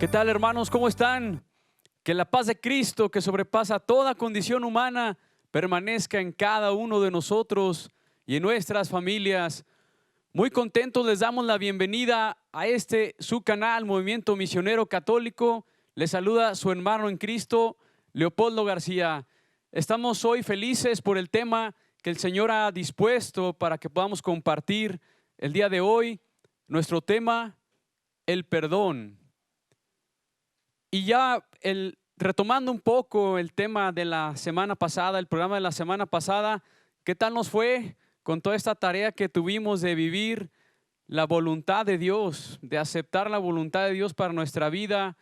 ¿Qué tal, hermanos? ¿Cómo están? Que la paz de Cristo, que sobrepasa toda condición humana, permanezca en cada uno de nosotros y en nuestras familias. Muy contentos les damos la bienvenida a su canal, Movimiento Misionero Católico. Les saluda su hermano en Cristo, Leopoldo García. Estamos hoy felices por el tema que el Señor ha dispuesto para que podamos compartir el día de hoy. Nuestro tema, el perdón. Y ya retomando un poco el tema de la semana pasada, el programa de la semana pasada, ¿qué tal nos fue con toda esta tarea que tuvimos de vivir la voluntad de Dios, de aceptar la voluntad de Dios para nuestra vida,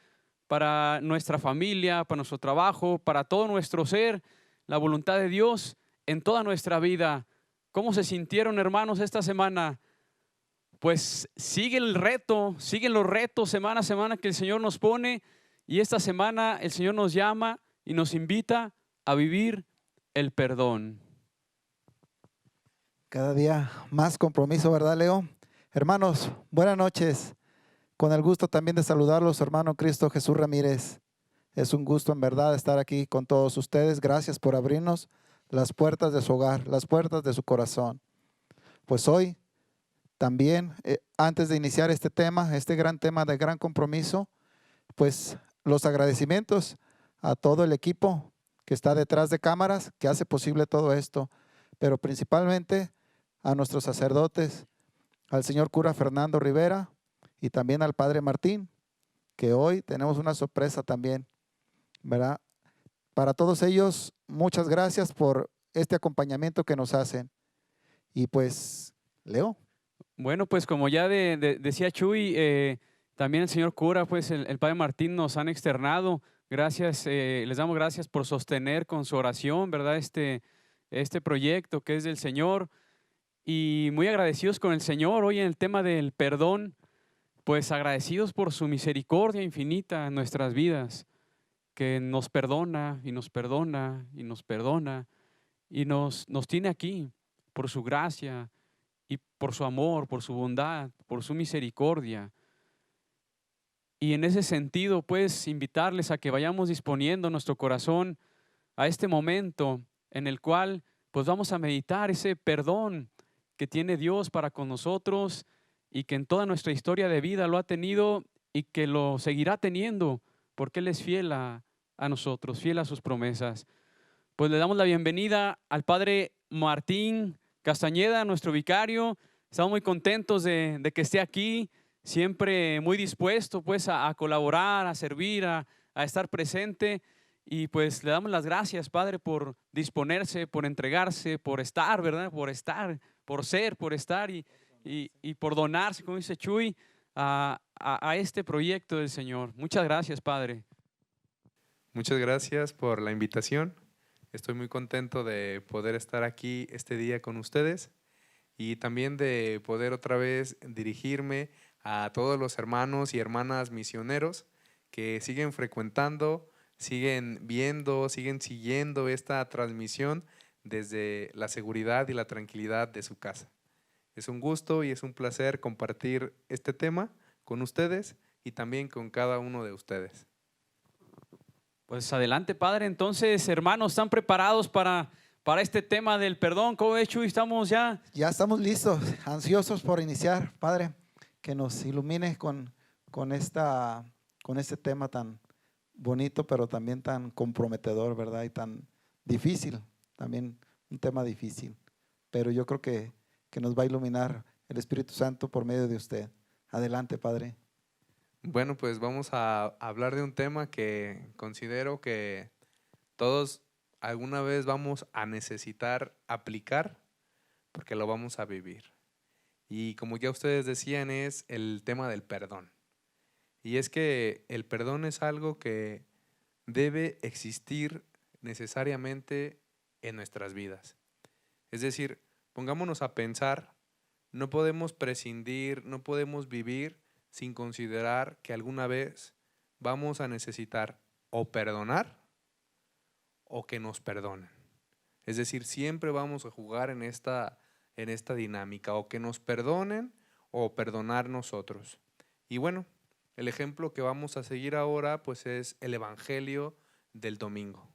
para nuestra familia, para nuestro trabajo, para todo nuestro ser, la voluntad de Dios en toda nuestra vida? ¿Cómo se sintieron, hermanos, esta semana? Pues sigue el reto, siguen los retos semana a semana que el Señor nos pone. Y esta semana el Señor nos llama y nos invita a vivir el perdón. Cada día más compromiso, ¿verdad, Leo? Hermanos, buenas noches. Con el gusto también de saludarlos, hermano Cristo Jesús Ramírez. Es un gusto en verdad estar aquí con todos ustedes. Gracias por abrirnos las puertas de su hogar, las puertas de su corazón. Pues hoy también, antes de iniciar este tema, este gran tema de gran compromiso, pues los agradecimientos a todo el equipo que está detrás de cámaras, que hace posible todo esto, pero principalmente a nuestros sacerdotes, al señor cura Fernando Rivera y también al padre Martín, que hoy tenemos una sorpresa también, ¿verdad? Para todos ellos, muchas gracias por este acompañamiento que nos hacen. Y pues, Leo. Bueno, pues como ya decía Chuy, también el señor cura, pues el padre Martín nos han externado. Gracias, les damos gracias por sostener con su oración, ¿verdad? Este proyecto que es del Señor. Y muy agradecidos con el Señor hoy en el tema del perdón, pues agradecidos por su misericordia infinita en nuestras vidas, que nos perdona y nos perdona y nos perdona y nos tiene aquí por su gracia y por su amor, por su bondad, por su misericordia. Y en ese sentido, pues, invitarles a que vayamos disponiendo nuestro corazón a este momento en el cual, pues, vamos a meditar ese perdón que tiene Dios para con nosotros y que en toda nuestra historia de vida lo ha tenido y que lo seguirá teniendo, porque Él es fiel a nosotros, fiel a sus promesas. Pues le damos la bienvenida al padre Martín Castañeda, nuestro vicario. Estamos muy contentos de que esté aquí, siempre muy dispuesto pues a colaborar, a servir, a estar presente. Y pues le damos las gracias, Padre, por disponerse, por entregarse, por estar, ¿verdad? Por estar, por ser, por estar y por donarse, como dice Chuy, a este proyecto del Señor. Muchas gracias, Padre. Muchas gracias por la invitación. Estoy muy contento de poder estar aquí este día con ustedes y también de poder otra vez dirigirme a todos los hermanos y hermanas misioneros que siguen frecuentando, siguen viendo, siguen siguiendo esta transmisión desde la seguridad y la tranquilidad de su casa. Es un gusto y es un placer compartir este tema con ustedes y también con cada uno de ustedes. Pues adelante, Padre. Entonces, hermanos, ¿están preparados para este tema del perdón? ¿Cómo ves, Chuy? ¿Estamos ya? Ya estamos listos, ansiosos por iniciar, Padre, que nos ilumine con este tema tan bonito, pero también tan comprometedor, ¿verdad? Y tan difícil, también un tema difícil, pero yo creo que nos va a iluminar el Espíritu Santo por medio de usted. Adelante, Padre. Bueno, pues vamos a hablar de un tema que considero que todos alguna vez vamos a necesitar aplicar porque lo vamos a vivir. Y como ya ustedes decían, es el tema del perdón. Y es que el perdón es algo que debe existir necesariamente en nuestras vidas. Es decir, pongámonos a pensar, no podemos prescindir, no podemos vivir sin considerar que alguna vez vamos a necesitar o perdonar o que nos perdonen. Es decir, siempre vamos a jugar en esta dinámica, o que nos perdonen o perdonar nosotros. Y bueno, El ejemplo que vamos a seguir ahora pues es el Evangelio del domingo.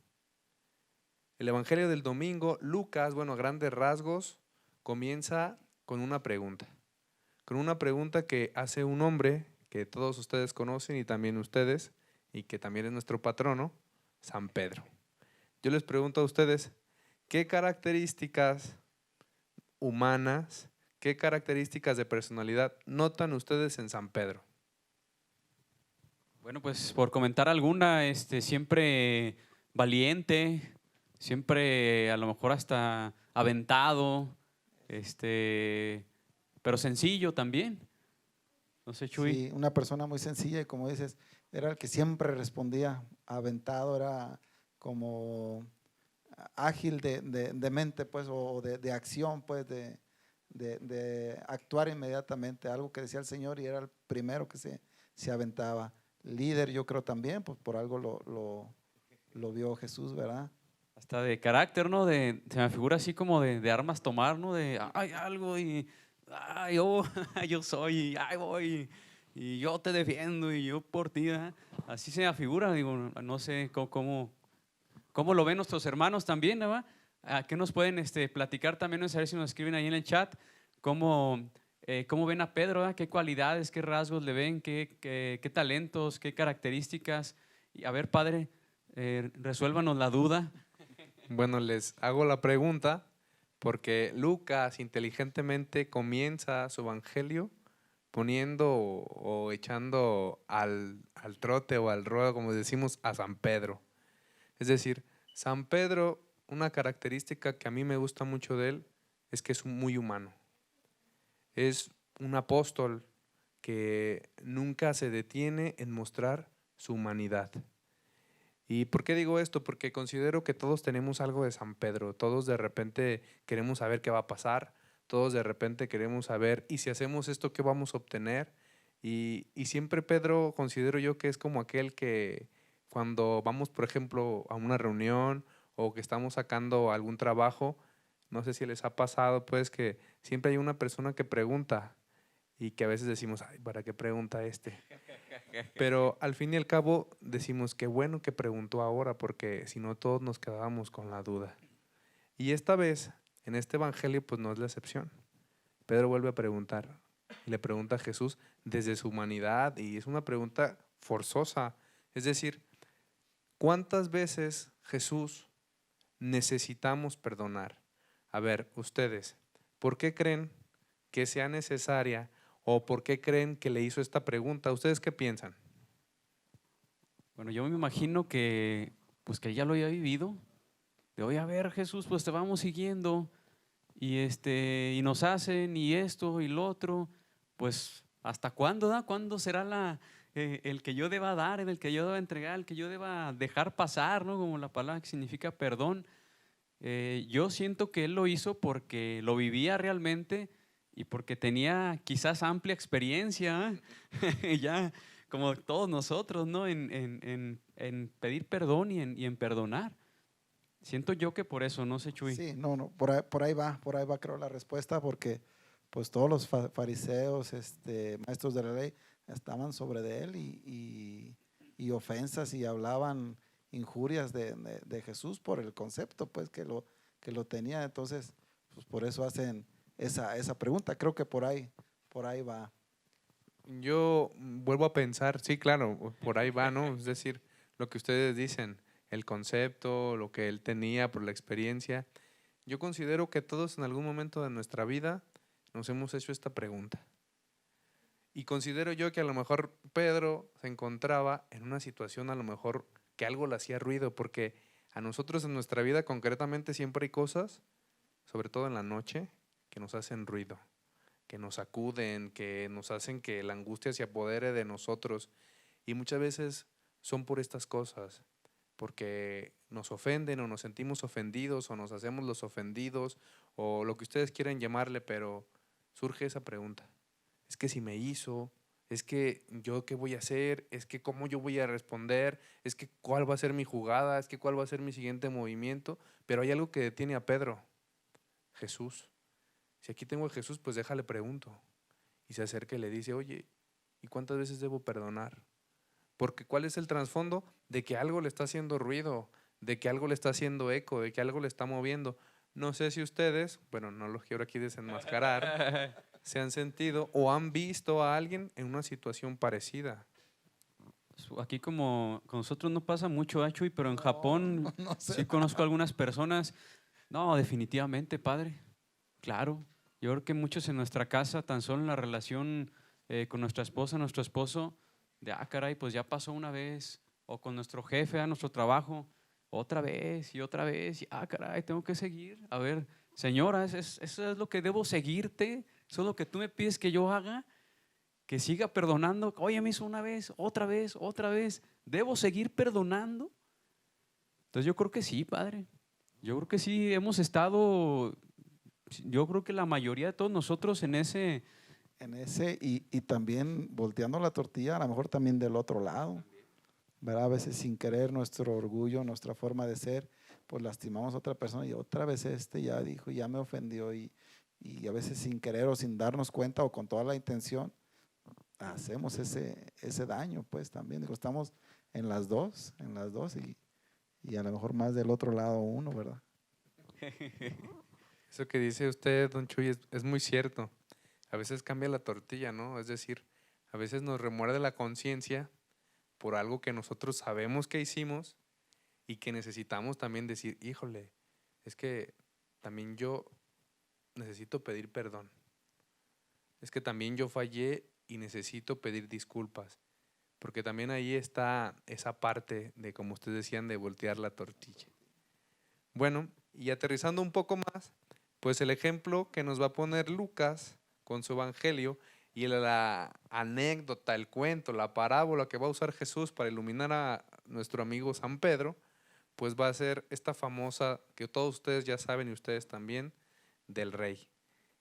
El Evangelio del domingo, Lucas, bueno, a grandes rasgos, comienza con una pregunta. Con una pregunta que hace un hombre que todos ustedes conocen y también ustedes, y que también es nuestro patrono, San Pedro. Yo les pregunto a ustedes, ¿qué características humanas, qué características de personalidad notan ustedes en San Pedro? Bueno, pues por comentar alguna, siempre valiente, siempre a lo mejor hasta aventado, pero sencillo también. No sé, Chuy. Sí, una persona muy sencilla y como dices, era el que siempre respondía, aventado, era como ágil de mente, pues, o de acción, pues, de actuar inmediatamente, algo que decía el Señor y era el primero que se aventaba. Líder, yo creo también, pues por algo lo vio Jesús, ¿verdad? Hasta de carácter, ¿no? Se me figura así como de armas tomar, ¿no? De, hay algo y, ay, yo, yo soy, y ahí voy, y yo te defiendo, y yo por ti, ¿verdad? Así se me figura, digo, no sé cómo lo ven nuestros hermanos también, ¿no? ¿A qué nos pueden platicar también? A ver si nos escriben ahí en el chat, cómo ven a Pedro, ¿verdad? ¿Qué cualidades, qué rasgos le ven, qué talentos, qué características? Y a ver, Padre, resuélvanos la duda. Bueno, les hago la pregunta porque Lucas inteligentemente comienza su evangelio poniendo o echando al trote o al ruedo, como decimos, a San Pedro. Es decir, San Pedro, una característica que a mí me gusta mucho de él es que es muy humano. Es un apóstol que nunca se detiene en mostrar su humanidad. ¿Y por qué digo esto? Porque considero que todos tenemos algo de San Pedro, todos de repente queremos saber qué va a pasar, todos de repente queremos saber, y si hacemos esto, ¿qué vamos a obtener? Y siempre Pedro considero yo que es como aquel que cuando vamos, por ejemplo, a una reunión o que estamos sacando algún trabajo, no sé si les ha pasado, pues que siempre hay una persona que pregunta y que a veces decimos, ay, ¿para qué pregunta este? Pero al fin y al cabo decimos qué bueno que preguntó ahora, porque si no todos nos quedábamos con la duda. Y esta vez, en este evangelio, pues no es la excepción. Pedro vuelve a preguntar y le pregunta a Jesús desde su humanidad y es una pregunta forzosa. Es decir, ¿cuántas veces, Jesús, necesitamos perdonar? A ver, ustedes, ¿por qué creen que sea necesaria o por qué creen que le hizo esta pregunta? ¿Ustedes qué piensan? Bueno, yo me imagino que, pues que él ya lo había vivido. De oye, a ver, Jesús, pues te vamos siguiendo y nos hacen y esto y lo otro. Pues, ¿hasta cuándo, da? ¿Cuándo será el que yo deba dar, el que yo deba entregar, el que yo deba dejar pasar, ¿no? Como la palabra que significa perdón. Yo siento que él lo hizo porque lo vivía realmente y porque tenía quizás amplia experiencia, ya como todos nosotros, ¿no? En pedir perdón y en perdonar. Siento yo que por eso, no sé, Chuy. Sí, no, no, por ahí va creo la respuesta, porque pues todos los fariseos, maestros de la ley, estaban sobre de él y ofensas y hablaban injurias de Jesús por el concepto pues que lo tenía. Entonces, pues por eso hacen esa pregunta. Creo que por ahí va. Yo vuelvo a pensar, sí, claro, por ahí va, ¿no? Es decir, lo que ustedes dicen, el concepto, lo que él tenía por la experiencia. Yo considero que todos en algún momento de nuestra vida nos hemos hecho esta pregunta. Y considero yo que a lo mejor Pedro se encontraba en una situación a lo mejor que algo le hacía ruido, porque a nosotros en nuestra vida concretamente siempre hay cosas, sobre todo en la noche, que nos hacen ruido, que nos sacuden, que nos hacen que la angustia se apodere de nosotros. Y muchas veces son por estas cosas, porque nos ofenden o nos sentimos ofendidos o nos hacemos los ofendidos o lo que ustedes quieran llamarle, pero surge esa pregunta. Es que si me hizo, es que yo qué voy a hacer, es que cómo yo voy a responder, es que cuál va a ser mi jugada, es que cuál va a ser mi siguiente movimiento. Pero hay algo que detiene a Pedro, Jesús. Si aquí tengo a Jesús, pues déjale pregunto. Y se acerca y le dice, oye, ¿Y cuántas veces debo perdonar? Porque ¿cuál es el trasfondo? De que algo le está haciendo ruido, de que algo le está haciendo eco, de que algo le está moviendo. No sé si ustedes, bueno, no los quiero aquí desenmascarar, se han sentido o han visto a alguien en una situación parecida. Aquí como con nosotros no pasa mucho, Chuy, pero en Japón no sé. sí conozco algunas personas. No, definitivamente, padre. Claro. Yo creo que muchos en nuestra casa, tan solo en la relación con nuestra esposa, nuestro esposo, de caray, pues ya pasó una vez. O con nuestro jefe a nuestro trabajo, otra vez y otra vez. Y caray, tengo que seguir. A ver, señora, eso es lo que debo seguirte. Eso es lo que tú me pides que yo haga. Que siga perdonando. Oye, me hizo una vez, otra vez, otra vez. ¿Debo seguir perdonando? Entonces yo creo que sí, padre. Yo creo que sí, hemos estado, yo creo que la mayoría de todos nosotros en ese. Y también volteando la tortilla, a lo mejor también del otro lado, ¿verdad? A veces sin querer nuestro orgullo, nuestra forma de ser, pues lastimamos a otra persona y otra vez ya dijo, ya me ofendió y a veces sin querer o sin darnos cuenta o con toda la intención, hacemos ese daño, pues también. Digo, estamos en las dos y a lo mejor más del otro lado uno, ¿verdad? Eso que dice usted, don Chuy, es muy cierto. A veces cambia la tortilla, ¿no? Es decir, a veces nos remuerde la conciencia por algo que nosotros sabemos que hicimos y que necesitamos también decir, híjole, es que también yo necesito pedir perdón. Es que también yo fallé y necesito pedir disculpas. Porque también ahí está esa parte de, como ustedes decían, de voltear la tortilla. Bueno, y aterrizando un poco más, pues el ejemplo que nos va a poner Lucas con su evangelio y la anécdota, el cuento, la parábola que va a usar Jesús para iluminar a nuestro amigo San Pedro, pues va a ser esta famosa, que todos ustedes ya saben y ustedes también, del rey.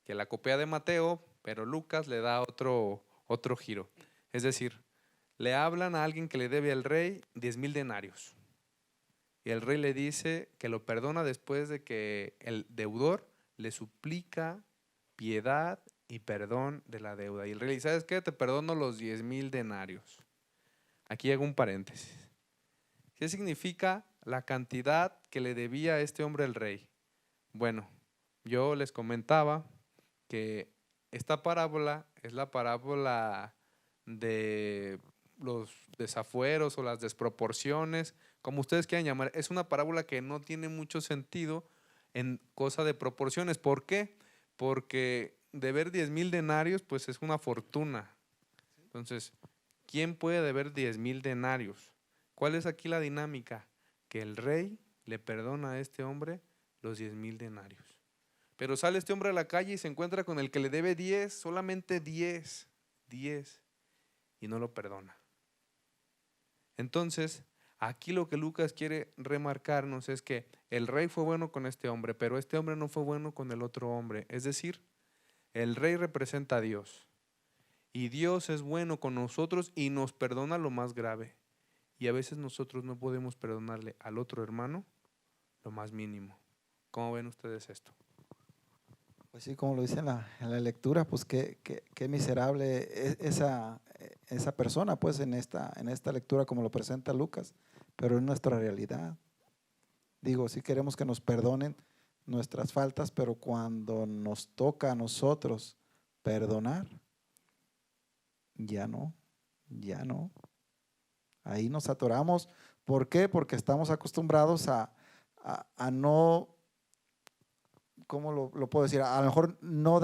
Que la copia de Mateo, pero Lucas le da otro giro. Es decir, le hablan a alguien que le debe al rey 10,000 denarios. Y el rey le dice que lo perdona después de que el deudor le suplica piedad y perdón de la deuda. Y el rey le dice, ¿sabes qué? Te perdono los 10,000 denarios. Aquí hago un paréntesis. ¿Qué significa la cantidad que le debía a este hombre el rey? Bueno, yo les comentaba que esta parábola es la parábola de los desafueros o las desproporciones, como ustedes quieran llamar. Es una parábola que no tiene mucho sentido en cosa de proporciones. ¿Por qué? Porque deber 10,000 denarios pues es una fortuna. Entonces, ¿quién puede deber 10,000 denarios? ¿Cuál es aquí la dinámica? Que el rey le perdona a este hombre los 10,000 denarios. Pero sale este hombre a la calle y se encuentra con el que le debe 10, solamente 10, y no lo perdona. Entonces, aquí lo que Lucas quiere remarcarnos es que el rey fue bueno con este hombre, pero este hombre no fue bueno con el otro hombre. Es decir, el rey representa a Dios y Dios es bueno con nosotros y nos perdona lo más grave. Y a veces nosotros no podemos perdonarle al otro hermano lo más mínimo. ¿Cómo ven ustedes esto? Pues sí, como lo dice en la lectura, pues qué miserable esa persona, pues en esta lectura como lo presenta Lucas, pero es nuestra realidad. Digo, sí queremos que nos perdonen nuestras faltas, pero cuando nos toca a nosotros perdonar, ya no. Ahí nos atoramos. ¿Por qué? Porque estamos acostumbrados a no, ¿cómo lo puedo decir? A lo mejor no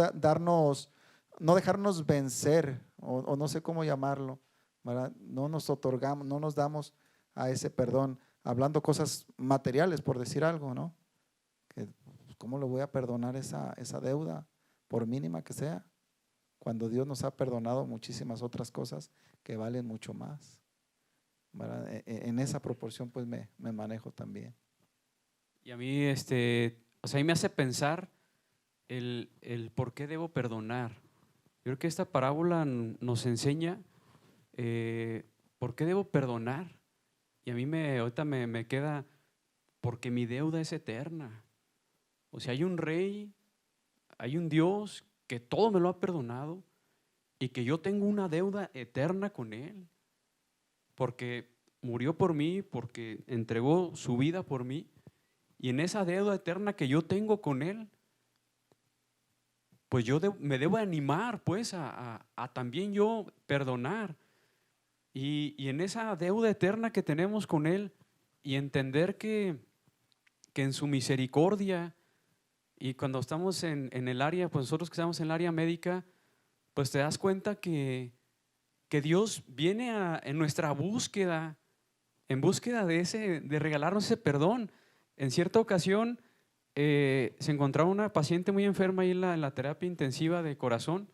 no dejarnos vencer, o no sé cómo llamarlo, ¿verdad? No nos otorgamos, no nos damos a ese perdón, hablando cosas materiales, por decir algo, ¿no? Que, ¿cómo le voy a perdonar esa deuda, por mínima que sea, cuando Dios nos ha perdonado muchísimas otras cosas que valen mucho más, ¿verdad? En esa proporción pues me manejo también. Y a mí, o sea, ahí me hace pensar el por qué debo perdonar. Yo creo que esta parábola nos enseña por qué debo perdonar. Y a mí ahorita me queda, porque mi deuda es eterna. O sea, hay un rey, hay un Dios que todo me lo ha perdonado y que yo tengo una deuda eterna con Él, porque murió por mí, porque entregó su vida por mí, y en esa deuda eterna que yo tengo con Él, pues yo me debo animar pues a también yo perdonar. Y en esa deuda eterna que tenemos con Él y entender que en su misericordia, y cuando estamos en el área, pues nosotros que estamos en el área médica, pues te das cuenta que Dios viene en nuestra búsqueda, en búsqueda de regalarnos ese perdón. En cierta ocasión se encontraba una paciente muy enferma ahí en la terapia intensiva de corazón.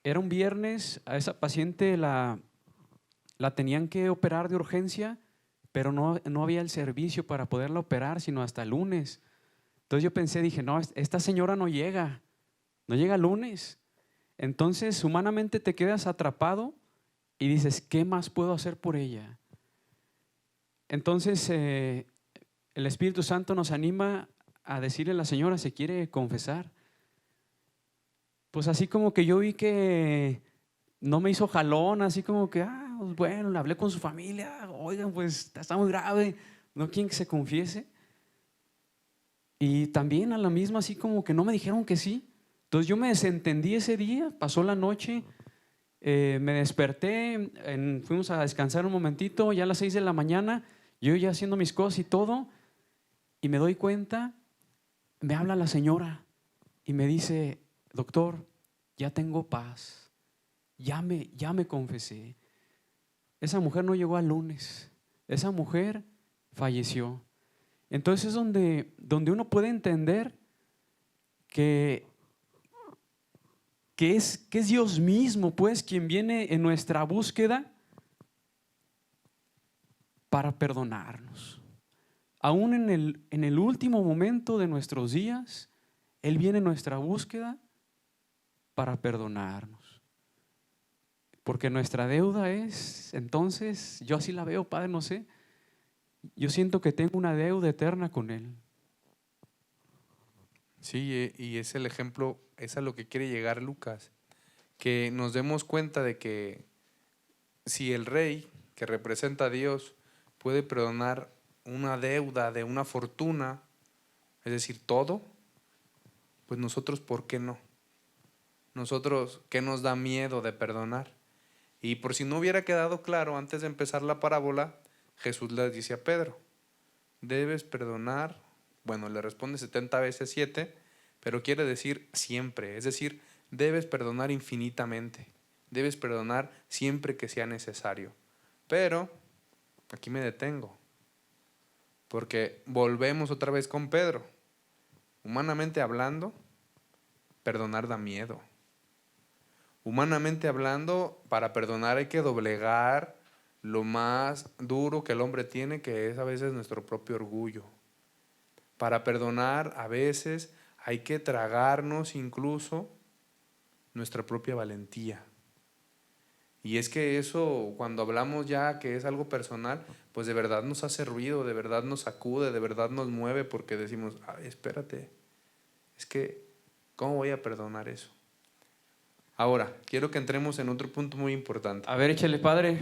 Era un viernes, a esa paciente la tenían que operar de urgencia, pero no había el servicio para poderla operar, sino hasta el lunes. Entonces yo pensé, dije, no, esta señora no llega el lunes. Entonces humanamente te quedas atrapado y dices, ¿qué más puedo hacer por ella? Entonces el Espíritu Santo nos anima a decirle a la señora, se quiere confesar. Pues así como que yo vi que no me hizo jalón, así como que, pues bueno, le hablé con su familia, oigan, pues está muy grave, no quieren que se confiese. Y también a la misma, así como que no me dijeron que sí. Entonces yo me desentendí ese día, pasó la noche, me desperté, fuimos a descansar un momentito, ya a las 6 de la mañana, yo ya haciendo mis cosas y todo, y me doy cuenta, me habla la señora y me dice, doctor, ya tengo paz, ya me confesé. Esa mujer no llegó al lunes, esa mujer falleció. Entonces es donde uno puede entender que es Dios mismo, pues, quien viene en nuestra búsqueda para perdonarnos. Aún en el último momento de nuestros días, Él viene en nuestra búsqueda para perdonarnos. Porque nuestra deuda es, entonces, yo así la veo, Padre, no sé, yo siento que tengo una deuda eterna con Él. Sí, y es el ejemplo, es a lo que quiere llegar Lucas, que nos demos cuenta de que si el rey, que representa a Dios, puede perdonar una deuda de una fortuna, es decir, todo, pues nosotros, ¿por qué no? Nosotros, ¿qué nos da miedo de perdonar? Y por si no hubiera quedado claro, antes de empezar la parábola, Jesús le dice a Pedro, debes perdonar, bueno, le responde 70 veces 7, pero quiere decir siempre, es decir, debes perdonar infinitamente, debes perdonar siempre que sea necesario. Pero aquí me detengo, porque volvemos otra vez con Pedro. Humanamente hablando, perdonar da miedo. Humanamente hablando, para perdonar hay que doblegar lo más duro que el hombre tiene, que es a veces nuestro propio orgullo. Para perdonar a veces hay que tragarnos incluso nuestra propia valentía. Y es que eso, cuando hablamos ya que es algo personal, pues de verdad nos hace ruido, de verdad nos sacude, de verdad nos mueve, porque decimos, ay, espérate, es que, ¿cómo voy a perdonar eso? Ahora, quiero que entremos en otro punto muy importante. A ver, échale, Padre.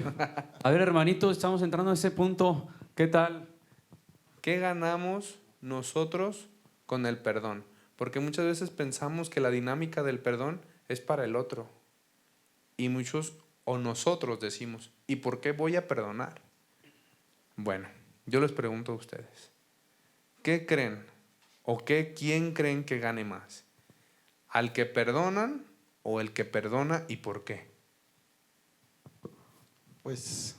A ver, hermanito, estamos entrando a ese punto. ¿Qué tal? ¿Qué ganamos nosotros con el perdón? Porque muchas veces pensamos que la dinámica del perdón es para el otro. Y muchos o nosotros decimos, ¿y por qué voy a perdonar? Bueno, yo les pregunto a ustedes, ¿qué creen o quién creen que gane más? ¿Al que perdonan o el que perdona y por qué? Pues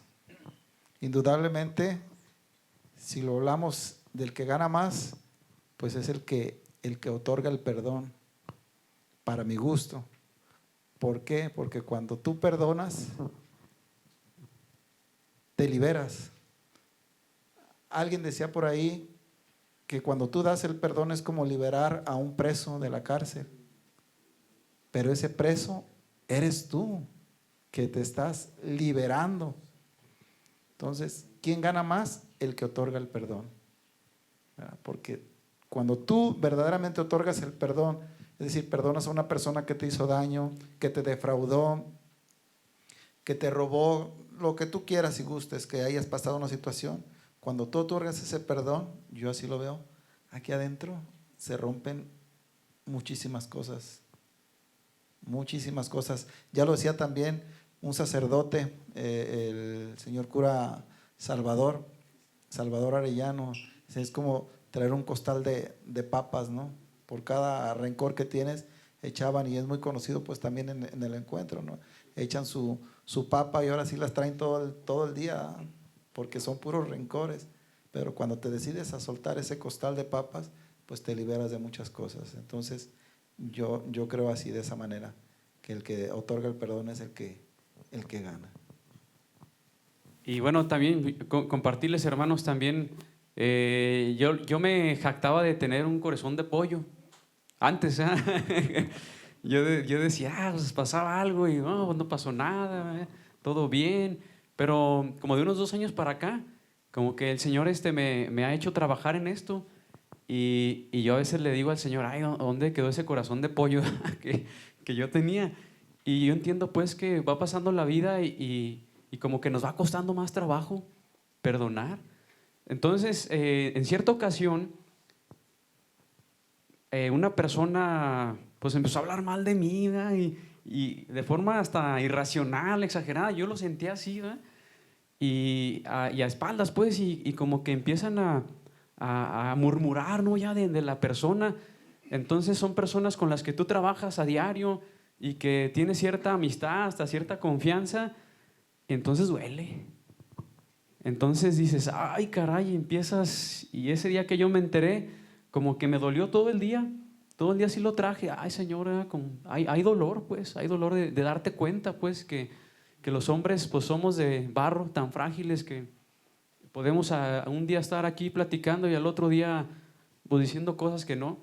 indudablemente, si lo hablamos del que gana más, pues es el que otorga el perdón, para mi gusto. ¿Por qué? Porque cuando tú perdonas, te liberas. Alguien decía por ahí que cuando tú das el perdón es como liberar a un preso de la cárcel. Pero ese preso eres tú, que te estás liberando. Entonces, ¿quién gana más? El que otorga el perdón. ¿Verdad? Porque cuando tú verdaderamente otorgas el perdón Es decir, perdonas a una persona que te hizo daño, que te defraudó, que te robó, lo que tú quieras y gustes, que hayas pasado una situación. Cuando tú otorgas ese perdón, yo así lo veo, aquí adentro se rompen muchísimas cosas. Muchísimas cosas. Ya lo decía también un sacerdote, el señor cura Salvador Arellano. Es como traer un costal de papas, ¿no? Por cada rencor que tienes, echaban, y es muy conocido pues también en el encuentro, ¿no? Echan su papa y ahora sí las traen todo el día, porque son puros rencores. Pero cuando te decides a soltar ese costal de papas, pues te liberas de muchas cosas. Entonces, yo creo así, de esa manera, que el que otorga el perdón es el que gana. Y bueno, también compartirles, hermanos, también, yo me jactaba de tener un corazón de pollo. Antes, yo decía, pues pasaba algo y no, pues no pasó nada, todo bien. Pero como de unos 2 años para acá, como que el Señor me ha hecho trabajar en esto. Y yo a veces le digo al Señor, ay, ¿dónde quedó ese corazón de pollo que yo tenía? Y yo entiendo pues que va pasando la vida y como que nos va costando más trabajo perdonar. Entonces, en cierta ocasión, una persona pues empezó a hablar mal de mí, ¿verdad? Y de forma hasta irracional, exagerada. Yo lo sentía así, ¿verdad? Y a espaldas pues, y como que empiezan a murmurar, ¿no? Ya de la persona. Entonces son personas con las que tú trabajas a diario y que tienes cierta amistad, hasta cierta confianza, y entonces duele. Entonces dices, ay caray, empiezas, y ese día que yo me enteré, como que me dolió todo el día sí lo traje, ay señora, hay dolor pues, hay dolor de darte cuenta pues que los hombres pues somos de barro, tan frágiles que podemos un día estar aquí platicando y al otro día pues diciendo cosas que no.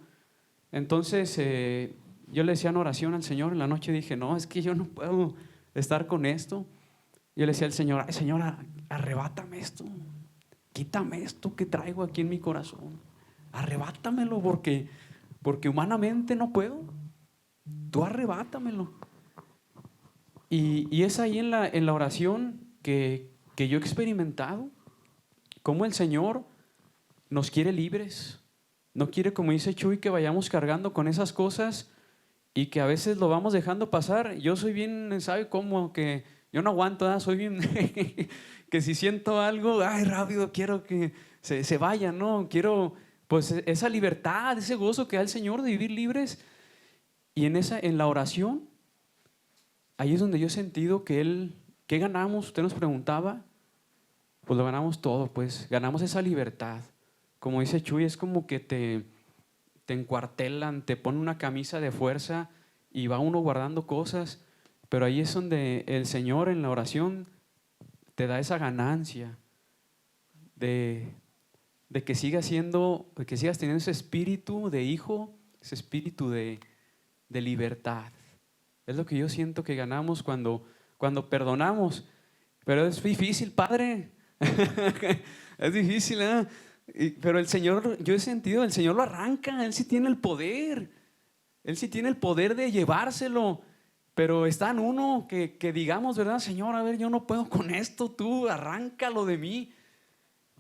Entonces yo le decía en oración al Señor en la noche, dije, no, es que yo no puedo estar con esto. Yo le decía al Señor, ay Señora, arrebátame esto, quítame esto que traigo aquí en mi corazón, arrebátamelo porque humanamente no puedo, tú arrebátamelo. Y es ahí en la oración que yo he experimentado cómo el Señor nos quiere libres. No quiere, como dice Chuy, que vayamos cargando con esas cosas y que a veces lo vamos dejando pasar. Yo soy bien, ¿sabe cómo? Que yo no aguanto, ¿eh? Soy bien que si siento algo, ay, rápido, quiero que se vaya, ¿no? Quiero pues esa libertad, ese gozo que da el Señor de vivir libres. Y en la oración, ahí es donde yo he sentido que ¿qué ganamos? Usted nos preguntaba, pues lo ganamos todo, pues ganamos esa libertad. Como dice Chuy, es como que te encuartelan, te ponen una camisa de fuerza y va uno guardando cosas, pero ahí es donde el Señor en la oración te da esa ganancia de que sigas teniendo ese espíritu de hijo, ese espíritu de libertad. Es lo que yo siento que ganamos cuando perdonamos. Pero es difícil, Padre. Es difícil, ¿eh? Pero el Señor, yo he sentido, el Señor lo arranca. Él sí tiene el poder. Él sí tiene el poder de llevárselo. Pero está en uno que digamos, ¿verdad? Señor, a ver, yo no puedo con esto. Tú arráncalo de mí.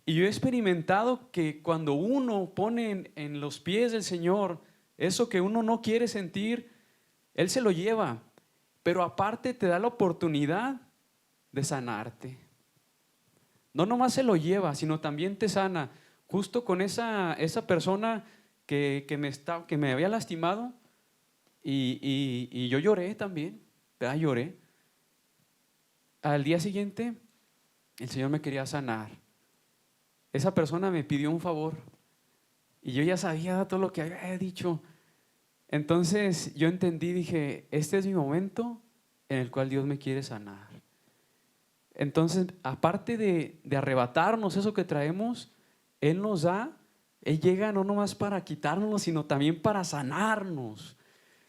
Y yo he experimentado que cuando uno pone en los pies del Señor eso que uno no quiere sentir, Él se lo lleva, pero aparte te da la oportunidad de sanarte. No nomás se lo lleva, sino también te sana. Justo con esa persona que me había lastimado y yo lloré también, ¿verdad? Lloré. Al día siguiente el Señor me quería sanar. Esa persona me pidió un favor y yo ya sabía todo lo que había dicho. Entonces yo entendí, dije, este es mi momento en el cual Dios me quiere sanar. Entonces, aparte de arrebatarnos eso que traemos, Él nos da, Él llega no nomás para quitarnos, sino también para sanarnos.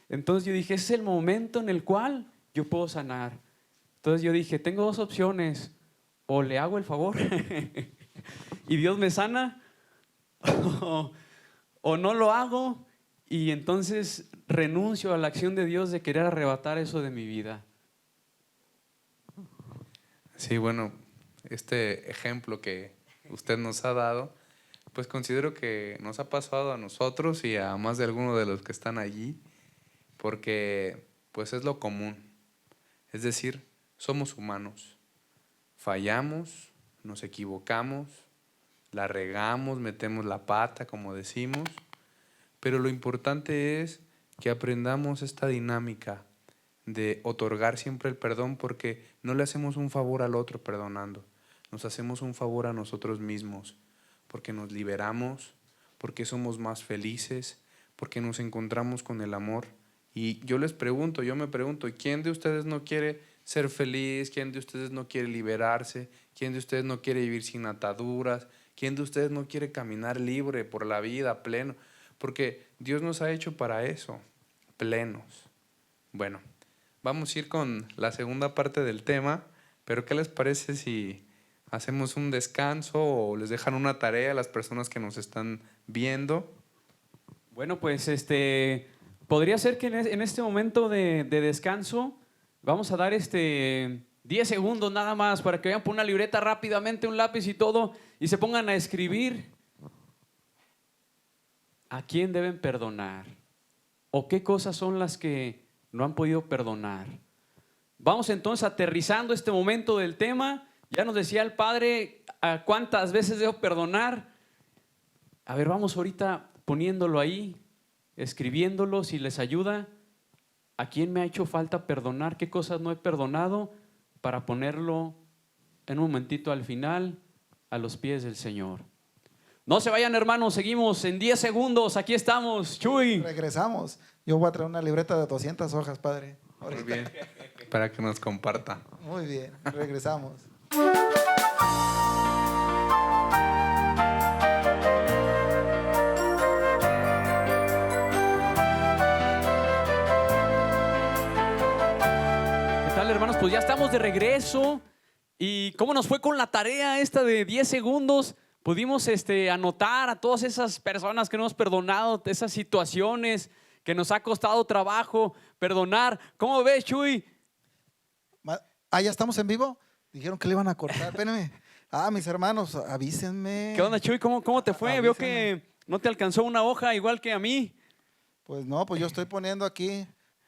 Entonces yo dije, ese es el momento en el cual yo puedo sanar. Entonces yo dije, tengo 2 opciones, o le hago el favor y Dios me sana, o no lo hago y entonces renuncio a la acción de Dios de querer arrebatar eso de mi vida. Sí, bueno, este ejemplo que usted nos ha dado, pues considero que nos ha pasado a nosotros y a más de alguno de los que están allí, porque pues es lo común. Es decir, somos humanos, fallamos, nos equivocamos, la regamos, metemos la pata, como decimos, pero lo importante es que aprendamos esta dinámica de otorgar siempre el perdón, porque no le hacemos un favor al otro perdonando, nos hacemos un favor a nosotros mismos, porque nos liberamos, porque somos más felices, porque nos encontramos con el amor. Y yo me pregunto, ¿quién de ustedes no quiere ser feliz? ¿Quién de ustedes no quiere liberarse? ¿Quién de ustedes no quiere vivir sin ataduras? ¿Quién de ustedes no quiere caminar libre por la vida, pleno? Porque Dios nos ha hecho para eso, plenos. Bueno, vamos a ir con la segunda parte del tema, pero ¿qué les parece si hacemos un descanso o les dejan una tarea a las personas que nos están viendo? Bueno, pues podría ser que en este momento de descanso vamos a dar 10 segundos nada más para que vayan por una libreta rápidamente, un lápiz y todo, y se pongan a escribir a quién deben perdonar o qué cosas son las que no han podido perdonar. Vamos entonces aterrizando este momento del tema. Ya nos decía el Padre a cuántas veces debo perdonar. A ver, vamos ahorita poniéndolo ahí, escribiéndolo, si les ayuda. ¿A quién me ha hecho falta perdonar? ¿Qué cosas no he perdonado? Para ponerlo en un momentito al final a los pies del Señor. No se vayan, hermanos, seguimos en 10 segundos. Aquí estamos, Chuy. Regresamos. Yo voy a traer una libreta de 200 hojas, padre. Muy bien, para que nos comparta. Muy bien, regresamos. ¿Qué tal, hermanos? Pues ya estamos de regreso. ¿Y cómo nos fue con la tarea esta de 10 segundos? Pudimos anotar a todas esas personas que no hemos perdonado, esas situaciones que nos ha costado trabajo perdonar. ¿Cómo ves, Chuy? ¿Ya estamos en vivo? Dijeron que le iban a cortar. Espérenme. Mis hermanos, avísenme. ¿Qué onda, Chuy? ¿Cómo te fue? Veo que no te alcanzó una hoja igual que a mí. Pues no, pues yo estoy poniendo aquí,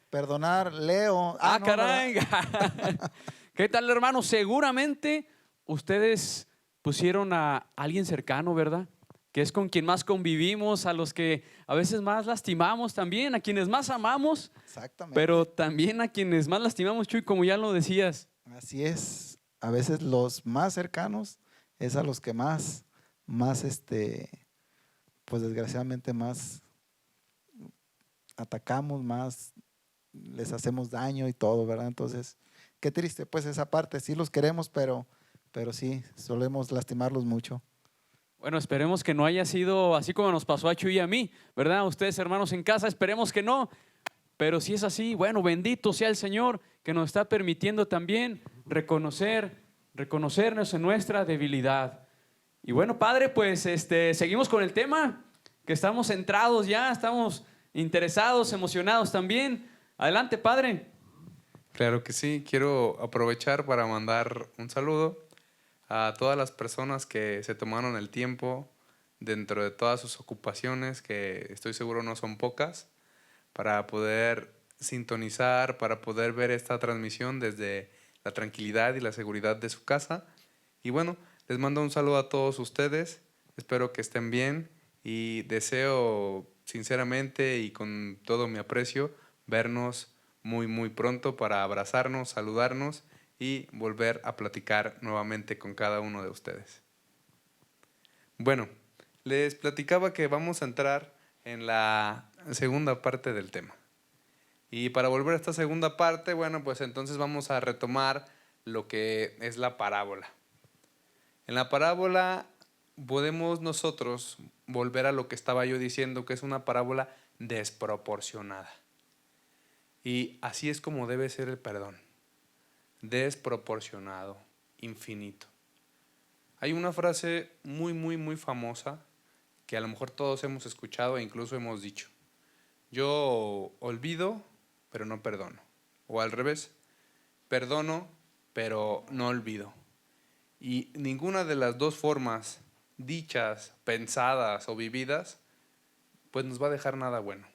perdonar, Leo. No, Caray. ¿Qué tal, hermanos? Seguramente ustedes pusieron a alguien cercano, ¿verdad? Que es con quien más convivimos, a los que a veces más lastimamos también, a quienes más amamos. Exactamente. Pero también a quienes más lastimamos, Chuy, como ya lo decías. Así es. A veces los más cercanos es a los que más, pues desgraciadamente más atacamos, más les hacemos daño y todo, ¿verdad? Entonces, qué triste, pues esa parte, sí los queremos, pero sí, solemos lastimarlos mucho. Bueno, esperemos que no haya sido así como nos pasó a Chuy y a mí, ¿verdad? Ustedes, hermanos en casa, esperemos que no. Pero si es así, bueno, bendito sea el Señor que nos está permitiendo también reconocernos en nuestra debilidad. Y bueno, Padre, pues seguimos con el tema, que estamos centrados ya, estamos interesados, emocionados también. Adelante, Padre. Claro que sí, quiero aprovechar para mandar un saludo a todas las personas que se tomaron el tiempo dentro de todas sus ocupaciones, que estoy seguro no son pocas, para poder sintonizar, para poder ver esta transmisión desde la tranquilidad y la seguridad de su casa. Y bueno, les mando un saludo a todos ustedes, espero que estén bien y deseo sinceramente y con todo mi aprecio vernos muy muy pronto para abrazarnos, saludarnos y volver a platicar nuevamente con cada uno de ustedes. Bueno, les platicaba que vamos a entrar en la segunda parte del tema. Y para volver a esta segunda parte, bueno, pues entonces vamos a retomar lo que es la parábola. En la parábola podemos nosotros volver a lo que estaba yo diciendo, que es una parábola desproporcionada. Y así es como debe ser el perdón. Desproporcionado, infinito. Hay una frase muy, muy, muy famosa que a lo mejor todos hemos escuchado e incluso hemos dicho. Yo olvido, pero no perdono. O al revés, perdono, pero no olvido. Y ninguna de las dos formas, dichas, pensadas o vividas, pues nos va a dejar nada bueno.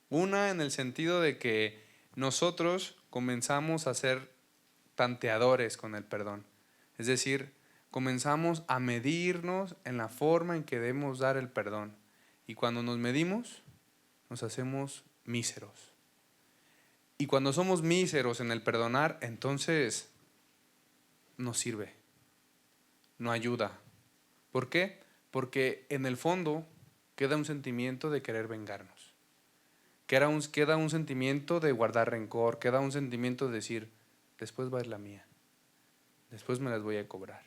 Una en el sentido de que nosotros comenzamos a ser tanteadores con el perdón. Es decir, comenzamos a medirnos en la forma en que debemos dar el perdón. Y cuando nos medimos, nos hacemos míseros. Y cuando somos míseros en el perdonar, entonces no sirve, no ayuda. ¿Por qué? Porque en el fondo queda un sentimiento de querer vengarnos. Queda un sentimiento de guardar rencor, queda un sentimiento de decir, después va a ir la mía, después me las voy a cobrar.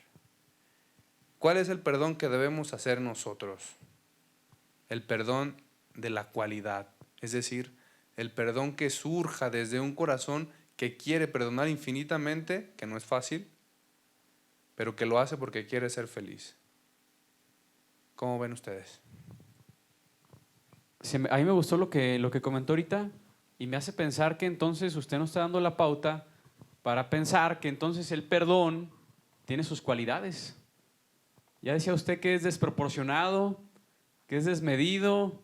¿Cuál es el perdón que debemos hacer nosotros? El perdón de la cualidad, es decir, el perdón que surja desde un corazón que quiere perdonar infinitamente, que no es fácil, pero que lo hace porque quiere ser feliz. ¿Cómo ven ustedes? A mí me gustó lo que comentó ahorita y me hace pensar que entonces usted nos está dando la pauta para pensar que entonces el perdón tiene sus cualidades. Ya decía usted que es desproporcionado, que es desmedido,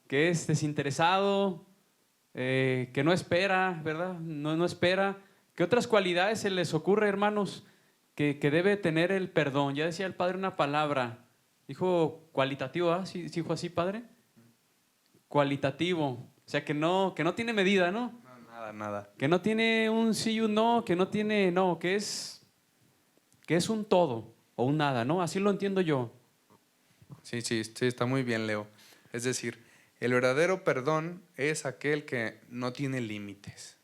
que es desinteresado, que no espera, ¿verdad? No espera. ¿Qué otras cualidades se les ocurre, hermanos, que debe tener el perdón? Ya decía el Padre una palabra, dijo cualitativo, ¿ah? ¿Sí dijo así, Padre? Cualitativo, o sea que no tiene medida, ¿no? No, nada. Que no tiene un sí y un no, que no tiene, no, que es un todo o un nada, ¿no? Así lo entiendo yo. Sí, está muy bien, Leo. Es decir, el verdadero perdón es aquel que no tiene límites.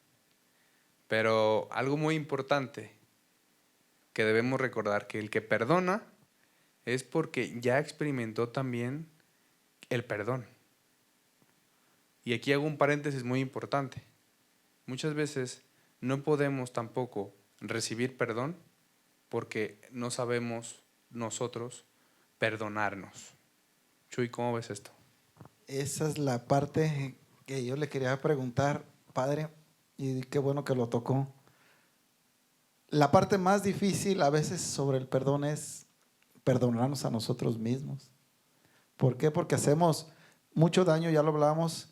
Pero algo muy importante que debemos recordar, que el que perdona es porque ya experimentó también el perdón. Y aquí hago un paréntesis muy importante. Muchas veces no podemos tampoco recibir perdón porque no sabemos nosotros perdonarnos. Chuy, ¿cómo ves esto? Esa es la parte que yo le quería preguntar, Padre, y qué bueno que lo tocó. La parte más difícil a veces sobre el perdón es perdonarnos a nosotros mismos. ¿Por qué? Porque hacemos mucho daño, ya lo hablamos,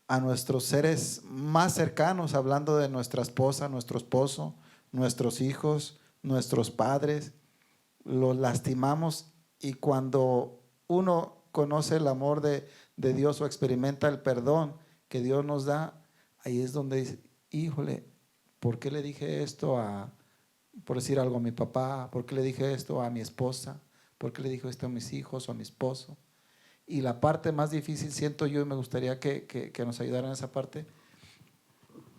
a nuestros seres más cercanos, hablando de nuestra esposa, nuestro esposo, nuestros hijos, nuestros padres. Los lastimamos y cuando uno conoce el amor de Dios o experimenta el perdón que Dios nos da, ahí es donde dice, híjole, ¿por qué le dije esto por decir algo, a mi papá? ¿Por qué le dije esto a mi esposa? ¿Por qué le dije esto a mis hijos o a mi esposo? Y la parte más difícil, siento yo, y me gustaría que nos ayudaran en esa parte,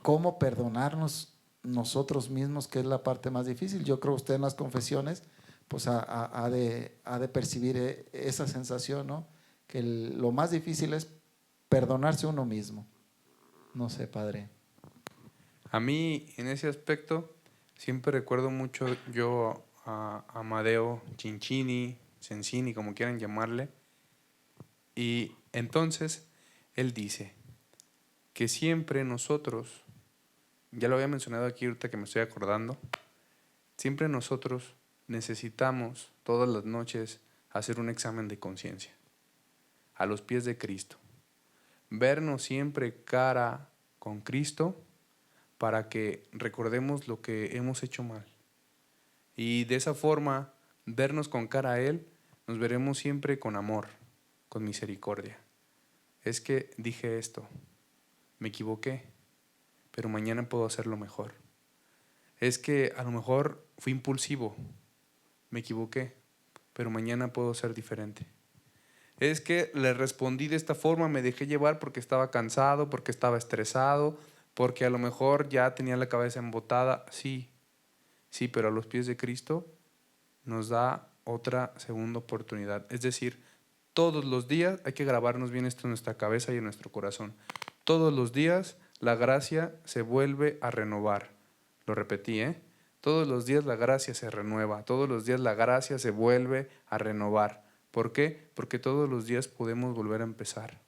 cómo perdonarnos nosotros mismos, que es la parte más difícil. Yo creo que usted en las confesiones pues ha de percibir esa sensación, ¿no? Que lo más difícil es perdonarse uno mismo. No sé, Padre. A mí, en ese aspecto, siempre recuerdo mucho yo a Amadeo Cincini, Cencini, como quieran llamarle. Y entonces, él dice que siempre nosotros, ya lo había mencionado aquí ahorita que me estoy acordando, siempre nosotros necesitamos todas las noches hacer un examen de conciencia a los pies de Cristo. Vernos siempre cara con Cristo para que recordemos lo que hemos hecho mal. Y de esa forma, vernos con cara a Él, nos veremos siempre con amor, con misericordia. Es que dije esto, me equivoqué, pero mañana puedo hacerlo mejor. Es que a lo mejor fui impulsivo, me equivoqué, pero mañana puedo ser diferente. Es que le respondí de esta forma, me dejé llevar porque estaba cansado, porque estaba estresado, porque a lo mejor ya tenía la cabeza embotada. Sí, pero a los pies de Cristo nos da otra segunda oportunidad. Es decir, todos los días hay que grabarnos bien esto en nuestra cabeza y en nuestro corazón. Todos los días la gracia se vuelve a renovar. Lo repetí, Todos los días la gracia se renueva, todos los días la gracia se vuelve a renovar. ¿Por qué? Porque todos los días podemos volver a empezar.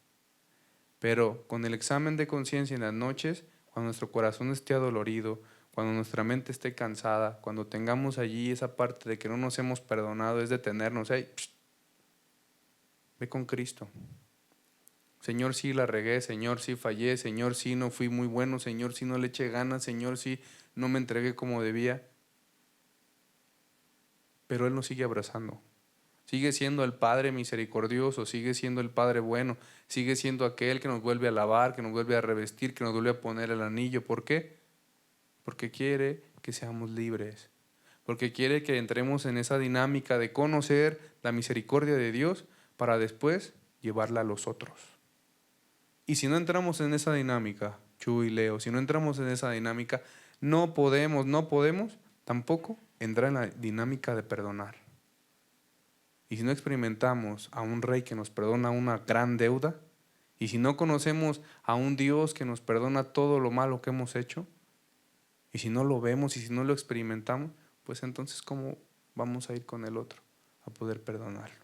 Pero con el examen de conciencia en las noches, cuando nuestro corazón esté adolorido, cuando nuestra mente esté cansada, cuando tengamos allí esa parte de que no nos hemos perdonado, es detenernos. Hey, ve con Cristo. Señor, sí la regué, Señor, sí fallé, Señor, sí no fui muy bueno, Señor, sí no le eché ganas, Señor, sí no me entregué como debía. Pero Él nos sigue abrazando. Sigue siendo el Padre misericordioso, sigue siendo el Padre bueno, sigue siendo aquel que nos vuelve a lavar, que nos vuelve a revestir, que nos vuelve a poner el anillo. ¿Por qué? Porque quiere que seamos libres, porque quiere que entremos en esa dinámica de conocer la misericordia de Dios para después llevarla a los otros. Y si no entramos en esa dinámica, Chu y Leo, si no entramos en esa dinámica, no podemos tampoco entrar en la dinámica de perdonar. Y si no experimentamos a un rey que nos perdona una gran deuda, y si no conocemos a un Dios que nos perdona todo lo malo que hemos hecho, y si no lo vemos y si no lo experimentamos, pues entonces ¿cómo vamos a ir con el otro a poder perdonarlo?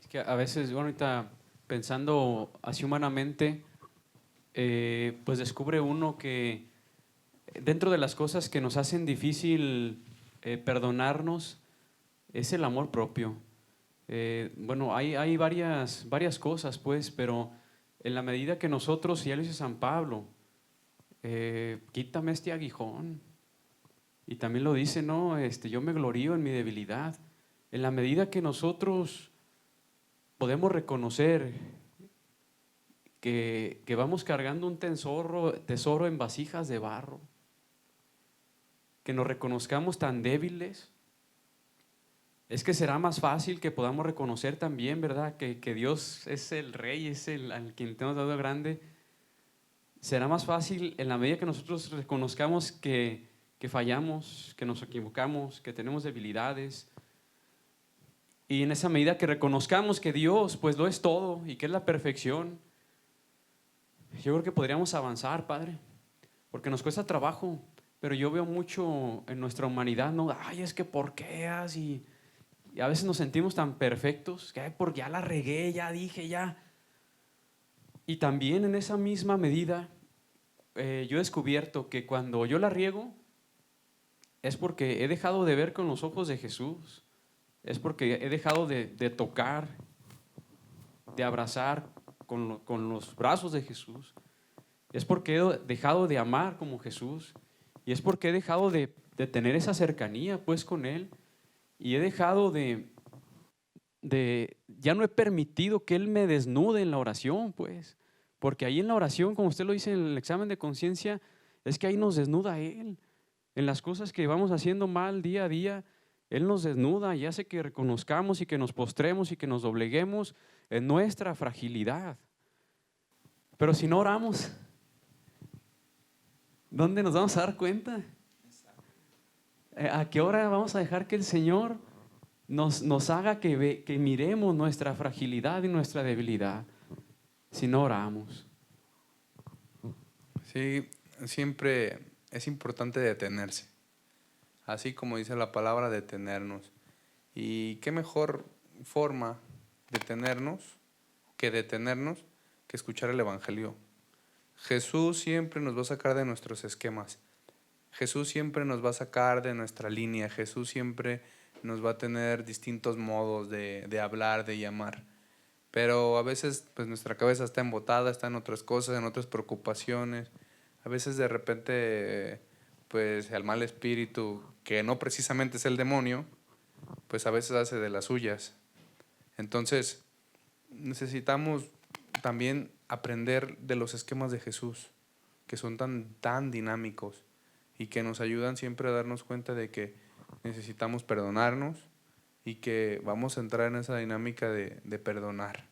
Es que a veces, bueno, ahorita pensando así humanamente, pues descubre uno que dentro de las cosas que nos hacen difícil perdonarnos es el amor propio. Bueno, hay varias cosas, pues, pero en la medida que nosotros, y ya lo dice San Pablo, quítame este aguijón. Y también lo dice, ¿no? Yo me glorío en mi debilidad. En la medida que nosotros podemos reconocer que vamos cargando un tesoro en vasijas de barro, que nos reconozcamos tan débiles, es que será más fácil que podamos reconocer también, ¿verdad? Que Dios es el Rey, es al quien te hemos dado grande. Será más fácil en la medida que nosotros reconozcamos que fallamos, que nos equivocamos, que tenemos debilidades. Y en esa medida que reconozcamos que Dios pues lo es todo y que es la perfección, yo creo que podríamos avanzar, Padre, porque nos cuesta trabajo, pero yo veo mucho en nuestra humanidad, ¿no? Ay, es que ¿por qué así? Y a veces nos sentimos tan perfectos, que porque ya la regué, ya dije, ya. Y también en esa misma medida, yo he descubierto que cuando yo la riego, es porque he dejado de ver con los ojos de Jesús, es porque he dejado de tocar, de abrazar con los brazos de Jesús, es porque he dejado de amar como Jesús, y es porque he dejado de tener esa cercanía pues con Él, y he dejado ya no he permitido que Él me desnude en la oración, pues, porque ahí en la oración, como usted lo dice en el examen de conciencia, es que ahí nos desnuda Él. En las cosas que vamos haciendo mal día a día, Él nos desnuda y hace que reconozcamos y que nos postremos y que nos dobleguemos en nuestra fragilidad. Pero si no oramos, ¿dónde nos vamos a dar cuenta? ¿A qué hora vamos a dejar que el Señor nos haga que miremos nuestra fragilidad y nuestra debilidad si no oramos? Sí, siempre es importante detenerse, así como dice la palabra, detenernos. Y qué mejor forma de detenernos que escuchar el Evangelio. Jesús siempre nos va a sacar de nuestros esquemas. Jesús siempre nos va a sacar de nuestra línea. Jesús siempre nos va a tener distintos modos de hablar, de llamar. Pero a veces pues nuestra cabeza está embotada, está en otras cosas, en otras preocupaciones. A veces de repente pues el mal espíritu, que no precisamente es el demonio, pues a veces hace de las suyas. Entonces necesitamos también aprender de los esquemas de Jesús, que son tan dinámicos y que nos ayudan siempre a darnos cuenta de que necesitamos perdonarnos y que vamos a entrar en esa dinámica de perdonar.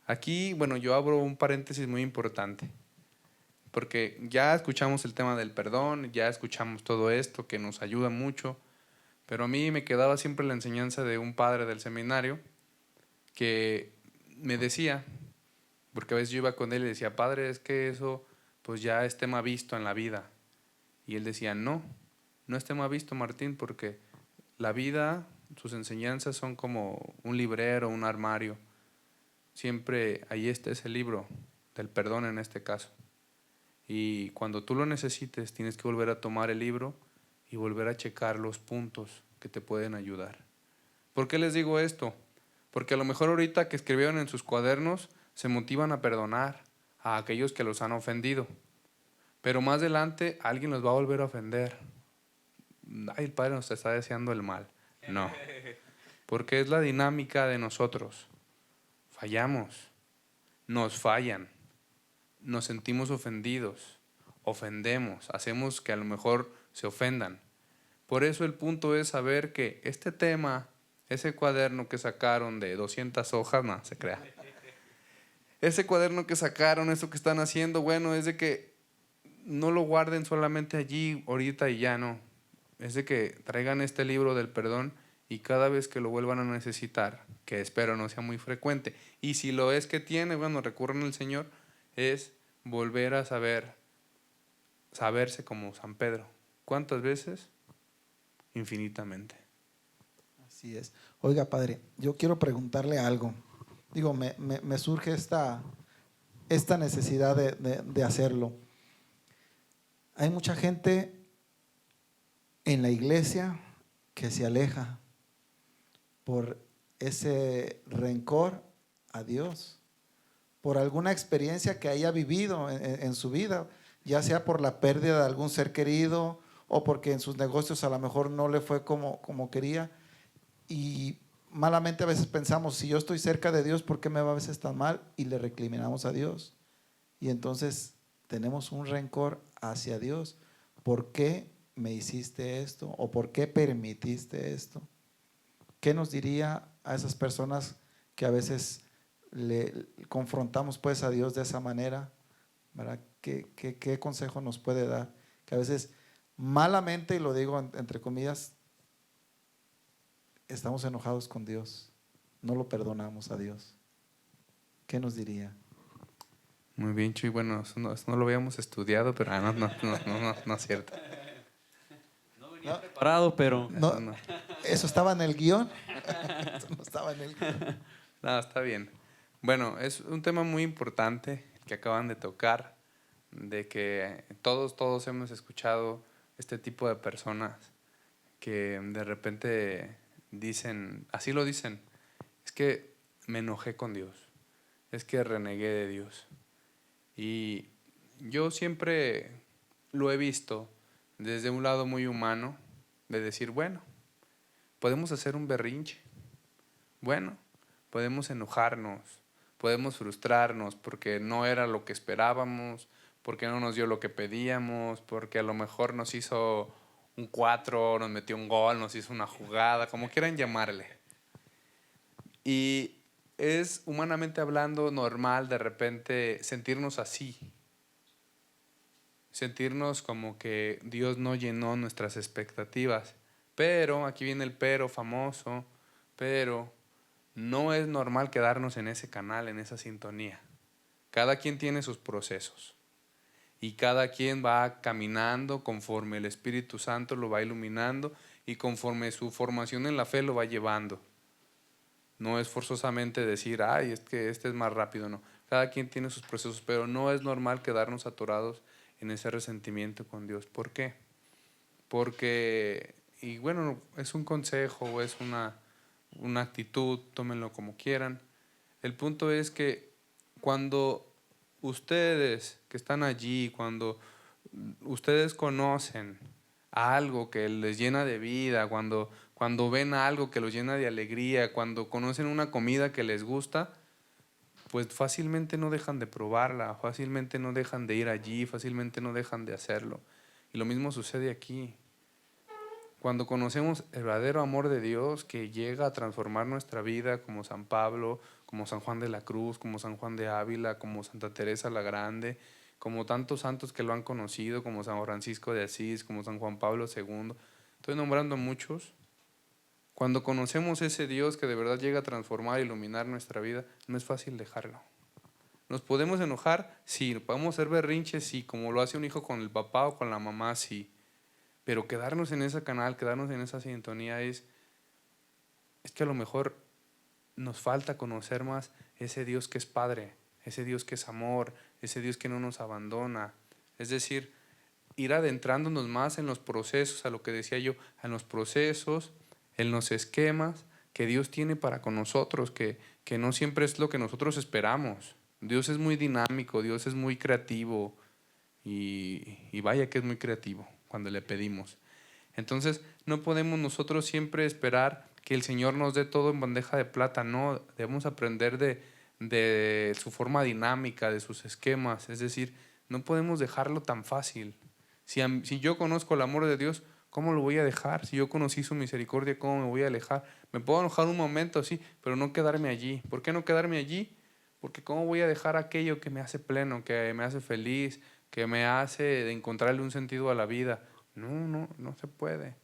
Aquí, bueno, yo abro un paréntesis muy importante, porque ya escuchamos el tema del perdón, ya escuchamos todo esto que nos ayuda mucho, pero a mí me quedaba siempre la enseñanza de un padre del seminario que me decía, porque a veces yo iba con él y decía, padre, es que eso pues ya es tema visto en la vida. Y él decía, no es tema visto, Martín, porque la vida, sus enseñanzas son como un librero, un armario. Siempre ahí está ese libro. del perdón en este caso. Y cuando tú lo necesites, tienes que volver a tomar el libro y volver a checar los puntos que te pueden ayudar. ¿Por qué les digo esto? Porque a lo mejor ahorita que escribieron en sus cuadernos se motivan a perdonar a aquellos que los han ofendido. Pero más adelante alguien los va a volver a ofender. Ay, el Padre nos está deseando el mal. No, porque es la dinámica de nosotros. Fallamos, nos fallan, nos sentimos ofendidos, ofendemos, hacemos que a lo mejor se ofendan. Por eso el punto es saber que este tema, ese cuaderno que sacaron de 200 hojas, no se crea. Ese cuaderno que sacaron, eso que están haciendo, bueno, es de que no lo guarden solamente allí, ahorita y ya no. Es de que traigan este libro del perdón y cada vez que lo vuelvan a necesitar, que espero no sea muy frecuente, y si lo es que tiene, bueno, recurran al Señor, es volver a saberse como San Pedro. ¿Cuántas veces? Infinitamente. Así es. Oiga, Padre, yo quiero preguntarle algo. Digo, me surge esta necesidad de hacerlo. Hay mucha gente en la iglesia que se aleja por ese rencor a Dios, por alguna experiencia que haya vivido en su vida, ya sea por la pérdida de algún ser querido o porque en sus negocios a lo mejor no le fue como quería. Y malamente a veces pensamos, si yo estoy cerca de Dios, ¿por qué me va a veces tan mal? Y le recriminamos a Dios. Y entonces tenemos un rencor hacia Dios. ¿Por qué me hiciste esto? ¿O por qué permitiste esto? ¿Qué nos diría a esas personas que a veces le confrontamos pues a Dios de esa manera? ¿Verdad? ¿Qué consejo nos puede dar? Que a veces malamente, y lo digo entre comillas, estamos enojados con Dios, no lo perdonamos a Dios. ¿Qué nos diría? Muy bien, Chuy. Bueno, eso no lo habíamos estudiado, pero no es cierto. No venía preparado, pero... No, ¿eso estaba en el guión? Eso no estaba en el guión. No, está bien. Bueno, es un tema muy importante que acaban de tocar, de que todos hemos escuchado este tipo de personas que de repente dicen, así lo dicen, es que me enojé con Dios, es que renegué de Dios. Y yo siempre lo he visto desde un lado muy humano, de decir, bueno, podemos hacer un berrinche, bueno, podemos enojarnos, podemos frustrarnos porque no era lo que esperábamos, porque no nos dio lo que pedíamos, porque a lo mejor nos hizo un 4, nos metió un gol, nos hizo una jugada, como quieran llamarle. Y es humanamente hablando normal de repente sentirnos así, sentirnos como que Dios no llenó nuestras expectativas. Pero, aquí viene el pero famoso, pero no es normal quedarnos en ese canal, en esa sintonía. Cada quien tiene sus procesos y cada quien va caminando conforme el Espíritu Santo lo va iluminando y conforme su formación en la fe lo va llevando. No es forzosamente decir, ay, es que este es más rápido, no. Cada quien tiene sus procesos, pero no es normal quedarnos atorados en ese resentimiento con Dios. ¿Por qué? Porque, y bueno, es un consejo o es una actitud, tómenlo como quieran. El punto es que cuando ustedes que están allí, cuando ustedes conocen algo que les llena de vida, cuando ven algo que los llena de alegría, cuando conocen una comida que les gusta, pues fácilmente no dejan de probarla, fácilmente no dejan de ir allí, fácilmente no dejan de hacerlo. Y lo mismo sucede aquí. Cuando conocemos el verdadero amor de Dios que llega a transformar nuestra vida, como San Pablo, como San Juan de la Cruz, como San Juan de Ávila, como Santa Teresa la Grande, como tantos santos que lo han conocido, como San Francisco de Asís, como San Juan Pablo II, estoy nombrando muchos. Cuando conocemos ese Dios que de verdad llega a transformar e iluminar nuestra vida, no es fácil dejarlo. ¿Nos podemos enojar? Sí. ¿Podemos hacer berrinches? Sí. Como lo hace un hijo con el papá o con la mamá, sí. Pero quedarnos en ese canal, quedarnos en esa sintonía es que a lo mejor nos falta conocer más ese Dios que es Padre, ese Dios que es amor, ese Dios que no nos abandona. Es decir, ir adentrándonos más en los procesos, a lo que decía yo, en los procesos, en los esquemas que Dios tiene para con nosotros, que no siempre es lo que nosotros esperamos. Dios es muy dinámico, Dios es muy creativo y vaya que es muy creativo cuando le pedimos. Entonces no podemos nosotros siempre esperar que el Señor nos dé todo en bandeja de plata, no, debemos aprender de su forma dinámica, de sus esquemas, es decir, no podemos dejarlo tan fácil. Si yo conozco el amor de Dios, ¿cómo lo voy a dejar? Si yo conocí su misericordia, ¿cómo me voy a alejar? Me puedo enojar un momento, sí, pero no quedarme allí. ¿Por qué no quedarme allí? Porque ¿cómo voy a dejar aquello que me hace pleno, que me hace feliz, que me hace encontrarle un sentido a la vida? No se puede.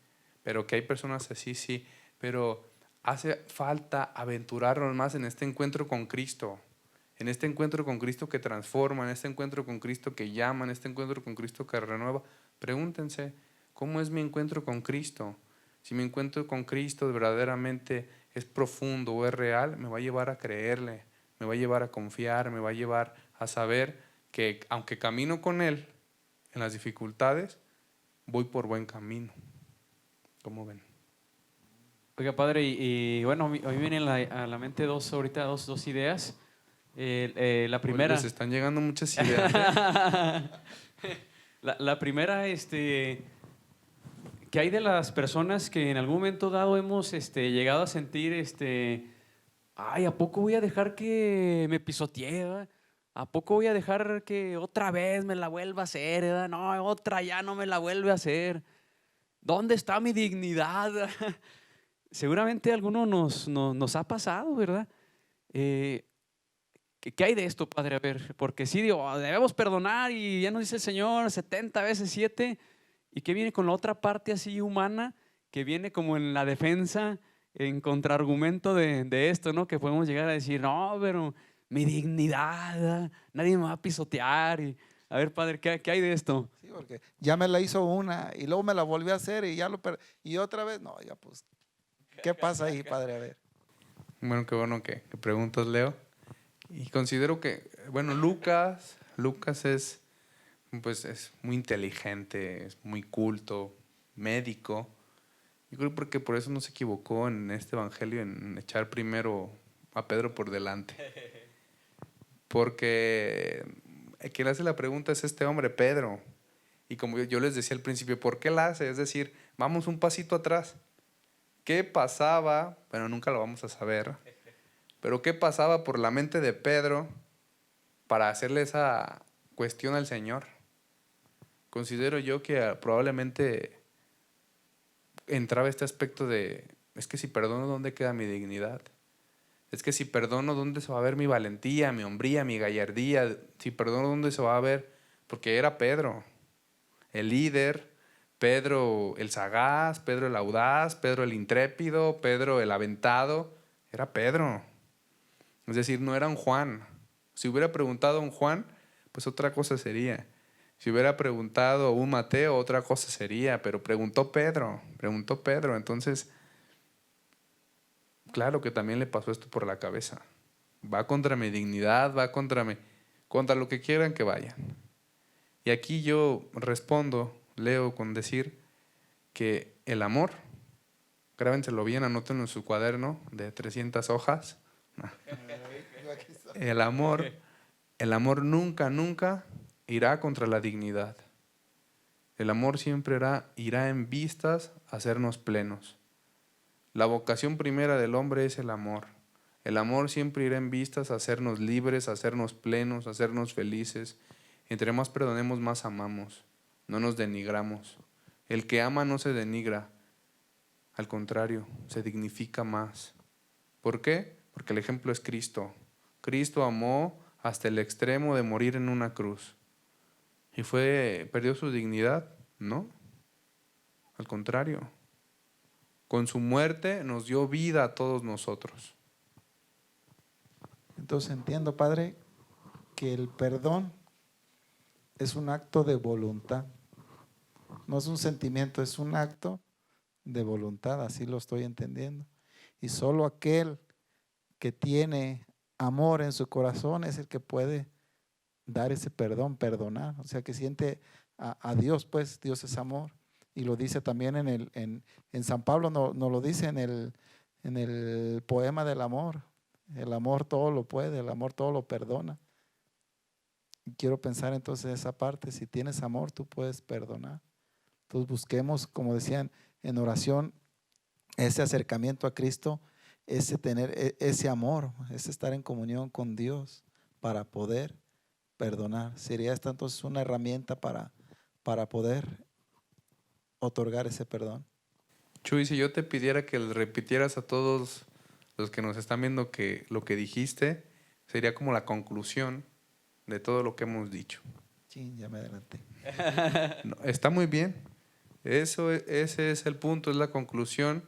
Pero que hay personas así, sí. Pero hace falta aventurarnos más en este encuentro con Cristo. En este encuentro con Cristo que transforma, en este encuentro con Cristo que llama, en este encuentro con Cristo que renueva. Pregúntense, ¿cómo es mi encuentro con Cristo? Si mi encuentro con Cristo verdaderamente es profundo o es real, me va a llevar a creerle, me va a llevar a confiar, me va a llevar a saber que aunque camino con Él en las dificultades, voy por buen camino. ¿Cómo ven? Oiga, padre, y bueno, a mí me vienen a la mente dos ideas. La primera. Les están llegando muchas ideas, ¿eh? La primera, ¿qué hay de las personas que en algún momento dado hemos llegado a sentir, ay, ¿a poco voy a dejar que me pisotee? ¿Verdad? ¿A poco voy a dejar que otra vez me la vuelva a hacer? ¿Verdad? No, otra ya no me la vuelve a hacer. ¿Dónde está mi dignidad? Seguramente a alguno nos ha pasado, ¿verdad? ¿Qué hay de esto, padre? A ver, porque sí, digo, debemos perdonar y ya nos dice el Señor 70 veces 7. ¿Y qué viene con la otra parte así humana? Que viene como en la defensa, en contraargumento de esto, ¿no? Que podemos llegar a decir, no, pero mi dignidad, nadie me va a pisotear. Y, a ver, padre, ¿qué hay de esto? Sí, porque ya me la hizo una y luego me la volvió a hacer y y otra vez, no, ya pues, ¿qué pasa ahí, padre? A ver. Bueno, qué bueno que preguntas, Leo. Y considero que, bueno, Lucas es, pues, es muy inteligente, es muy culto, médico. Yo creo porque por eso no se equivocó en este evangelio en echar primero a Pedro por delante. Porque quien hace la pregunta es este hombre, Pedro. Y como yo les decía al principio, ¿por qué la hace? Es decir, vamos un pasito atrás. ¿Qué pasaba? Bueno, nunca lo vamos a saber. Pero ¿qué pasaba por la mente de Pedro para hacerle esa cuestión al Señor? Considero yo que probablemente entraba este aspecto de, es que si perdono, ¿dónde queda mi dignidad? Es que si perdono, ¿dónde se va a ver mi valentía, mi hombría, mi gallardía? Si perdono, ¿dónde se va a ver? Porque era Pedro, el líder, Pedro el sagaz, Pedro el audaz, Pedro el intrépido, Pedro el aventado. Era Pedro. Es decir, no era un Juan. Si hubiera preguntado a un Juan, pues otra cosa sería. Si hubiera preguntado a un Mateo, otra cosa sería. Pero preguntó Pedro. Entonces, claro que también le pasó esto por la cabeza. Va contra mi dignidad, va contra lo que quieran que vayan. Y aquí yo respondo, leo con decir que el amor, grábenselo bien, anótenlo en su cuaderno de 300 hojas. El amor nunca irá contra la dignidad. El amor siempre irá en vistas a hacernos plenos. La vocación primera del hombre es el amor. El amor siempre irá en vistas a hacernos libres, a hacernos plenos, a hacernos felices. Entre más perdonemos, más amamos. No nos denigramos. El que ama no se denigra. Al contrario, se dignifica más. ¿Por qué? Porque el ejemplo es Cristo. Cristo amó hasta el extremo de morir en una cruz. ¿Y perdió su dignidad? No. Al contrario. Con su muerte nos dio vida a todos nosotros. Entonces entiendo, padre, que el perdón es un acto de voluntad. No es un sentimiento, es un acto de voluntad, así lo estoy entendiendo. Y solo aquel que tiene amor en su corazón es el que puede dar ese perdón, perdonar. O sea, que siente a Dios, pues Dios es amor. Y lo dice también en San Pablo, no lo dice en el poema del amor. El amor todo lo puede, el amor todo lo perdona. Y quiero pensar entonces esa parte, si tienes amor, tú puedes perdonar. Entonces busquemos, como decían, en oración, ese acercamiento a Cristo, ese tener ese amor, ese estar en comunión con Dios para poder perdonar. Sería esta entonces una herramienta para poder otorgar ese perdón. Chuy, si yo te pidiera que le repitieras a todos los que nos están viendo que lo que dijiste sería como la conclusión de todo lo que hemos dicho. Sí, ya me adelanté. No, está muy bien. Ese es el punto, es la conclusión.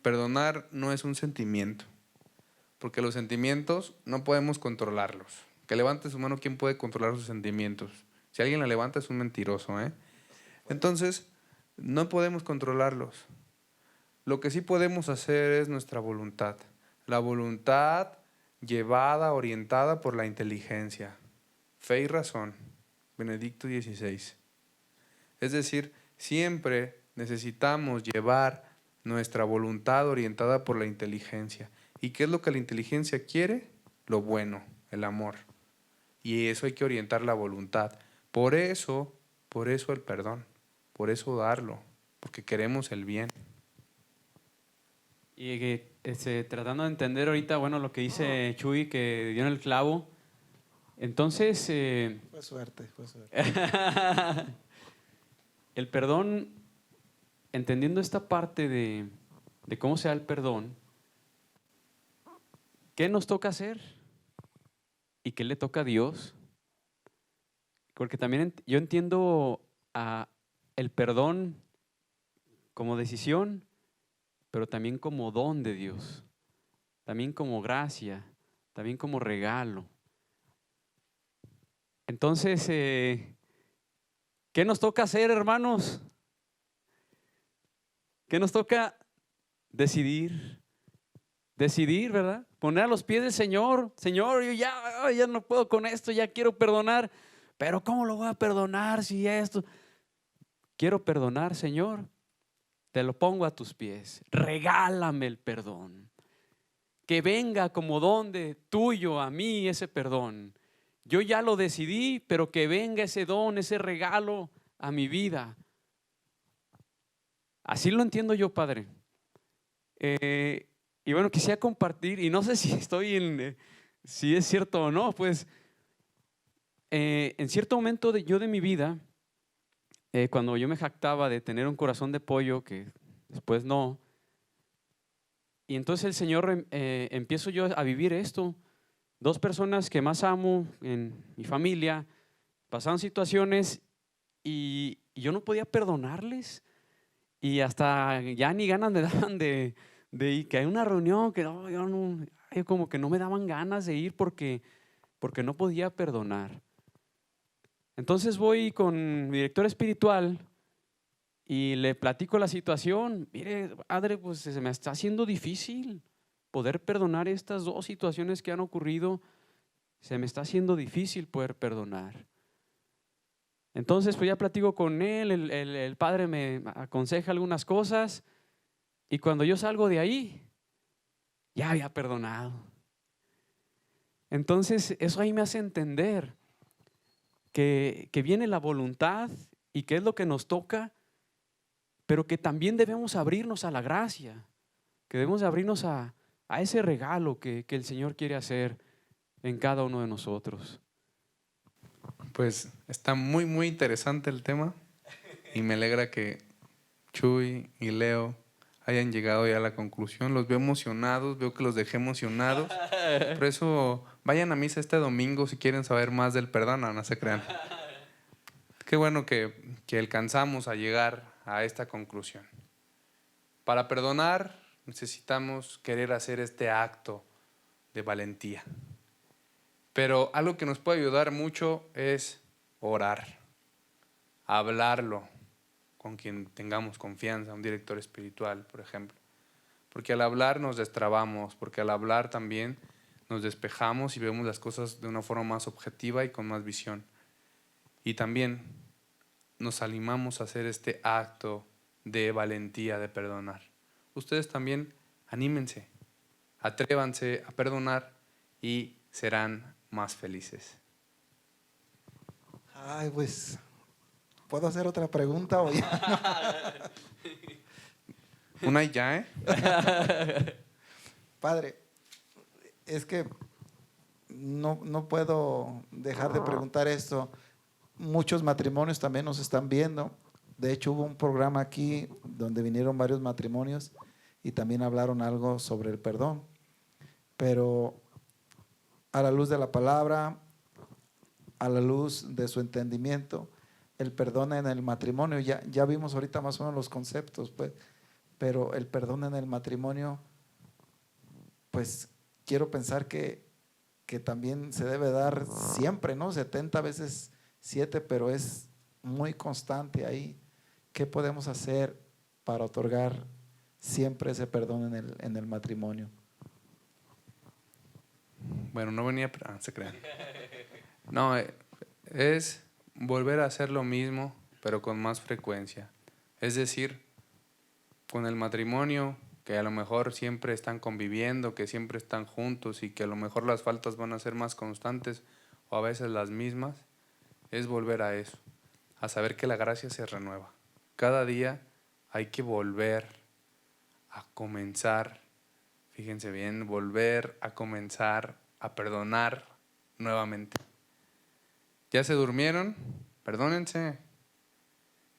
Perdonar no es un sentimiento, porque los sentimientos no podemos controlarlos. Que levante su mano, ¿quién puede controlar sus sentimientos? Si alguien la levanta es un mentiroso, ¿eh? Entonces, no podemos controlarlos. Lo que sí podemos hacer es nuestra voluntad. La voluntad llevada, orientada por la inteligencia. Fe y razón. Benedicto XVI. Es decir, siempre necesitamos llevar nuestra voluntad orientada por la inteligencia. ¿Y qué es lo que la inteligencia quiere? Lo bueno, el amor. Y eso hay que orientar la voluntad. Por eso el perdón. Por eso darlo. Porque queremos el bien. Y tratando de entender ahorita, bueno, lo que dice Chuy, que dio en el clavo. Entonces, Fue suerte. el perdón, entendiendo esta parte de cómo se da el perdón, ¿qué nos toca hacer? ¿Y qué le toca a Dios? Porque también yo entiendo el perdón como decisión, pero también como don de Dios, también como gracia, también como regalo. Entonces, ¿qué nos toca hacer, hermanos? ¿Qué nos toca decidir? Decidir, ¿verdad? Poner a los pies del Señor. Señor, yo ya no puedo con esto, ya quiero perdonar, pero ¿cómo lo voy a perdonar si esto? Quiero perdonar, Señor. Te lo pongo a tus pies. Regálame el perdón. Que venga como don de tuyo a mí ese perdón. Yo ya lo decidí, pero que venga ese don, ese regalo a mi vida. Así lo entiendo yo, Padre. Y bueno, quisiera compartir, y no sé si si es cierto o no, pues en cierto momento yo de mi vida, cuando yo me jactaba de tener un corazón de pollo, que después no, y entonces el Señor, empiezo yo a vivir esto. Dos personas que más amo en mi familia pasaban situaciones y yo no podía perdonarles, y hasta ya ni ganas me daban de ir, que hay una reunión que no, yo como que no me daban ganas de ir porque no podía perdonar. Entonces voy con mi director espiritual y le platico la situación. Mire, padre, pues se me está haciendo difícil poder perdonar estas dos situaciones que han ocurrido. Se me está haciendo difícil poder perdonar. Entonces pues ya platico con él, el padre me aconseja algunas cosas y cuando yo salgo de ahí, ya había perdonado. Entonces eso ahí me hace entender que viene la voluntad y qué es lo que nos toca, pero que también debemos abrirnos a la gracia, que debemos abrirnos a ese regalo que el Señor quiere hacer en cada uno de nosotros. Pues está muy, muy interesante el tema y me alegra que Chuy y Leo hayan llegado ya a la conclusión. Los veo emocionados, veo que los dejé emocionados. Por eso vayan a misa este domingo si quieren saber más del perdón, no se crean. Qué bueno que alcanzamos a llegar a esta conclusión. Para perdonar necesitamos querer hacer este acto de valentía. Pero algo que nos puede ayudar mucho es orar, hablarlo con quien tengamos confianza, un director espiritual, por ejemplo. porque al hablar nos destrabamos, porque al hablar también nos despejamos y vemos las cosas de una forma más objetiva y con más visión. Y también nos animamos a hacer este acto de valentía, de perdonar. Ustedes también anímense, atrévanse a perdonar y serán más felices. Ay, pues, ¿puedo hacer otra pregunta o ya? Una y ya, Padre, es que no puedo dejar de preguntar esto. Muchos matrimonios también nos están viendo. De hecho, hubo un programa aquí donde vinieron varios matrimonios y también hablaron algo sobre el perdón. Pero a la luz de la palabra, a la luz de su entendimiento, el perdón en el matrimonio, ya vimos ahorita más o menos los conceptos, pues, pero el perdón en el matrimonio, pues quiero pensar que también se debe dar siempre, ¿no? 70 veces 7, pero es muy constante ahí. ¿Qué podemos hacer para otorgar siempre ese perdón en el matrimonio? Bueno, no venía, se crean. No, es volver a hacer lo mismo, pero con más frecuencia. Es decir, con el matrimonio, que a lo mejor siempre están conviviendo, que siempre están juntos y que a lo mejor las faltas van a ser más constantes o a veces las mismas, es volver a eso, a saber que la gracia se renueva. Cada día hay que volver a comenzar, fíjense bien, volver a comenzar a perdonar nuevamente. ¿Ya se durmieron? Perdónense.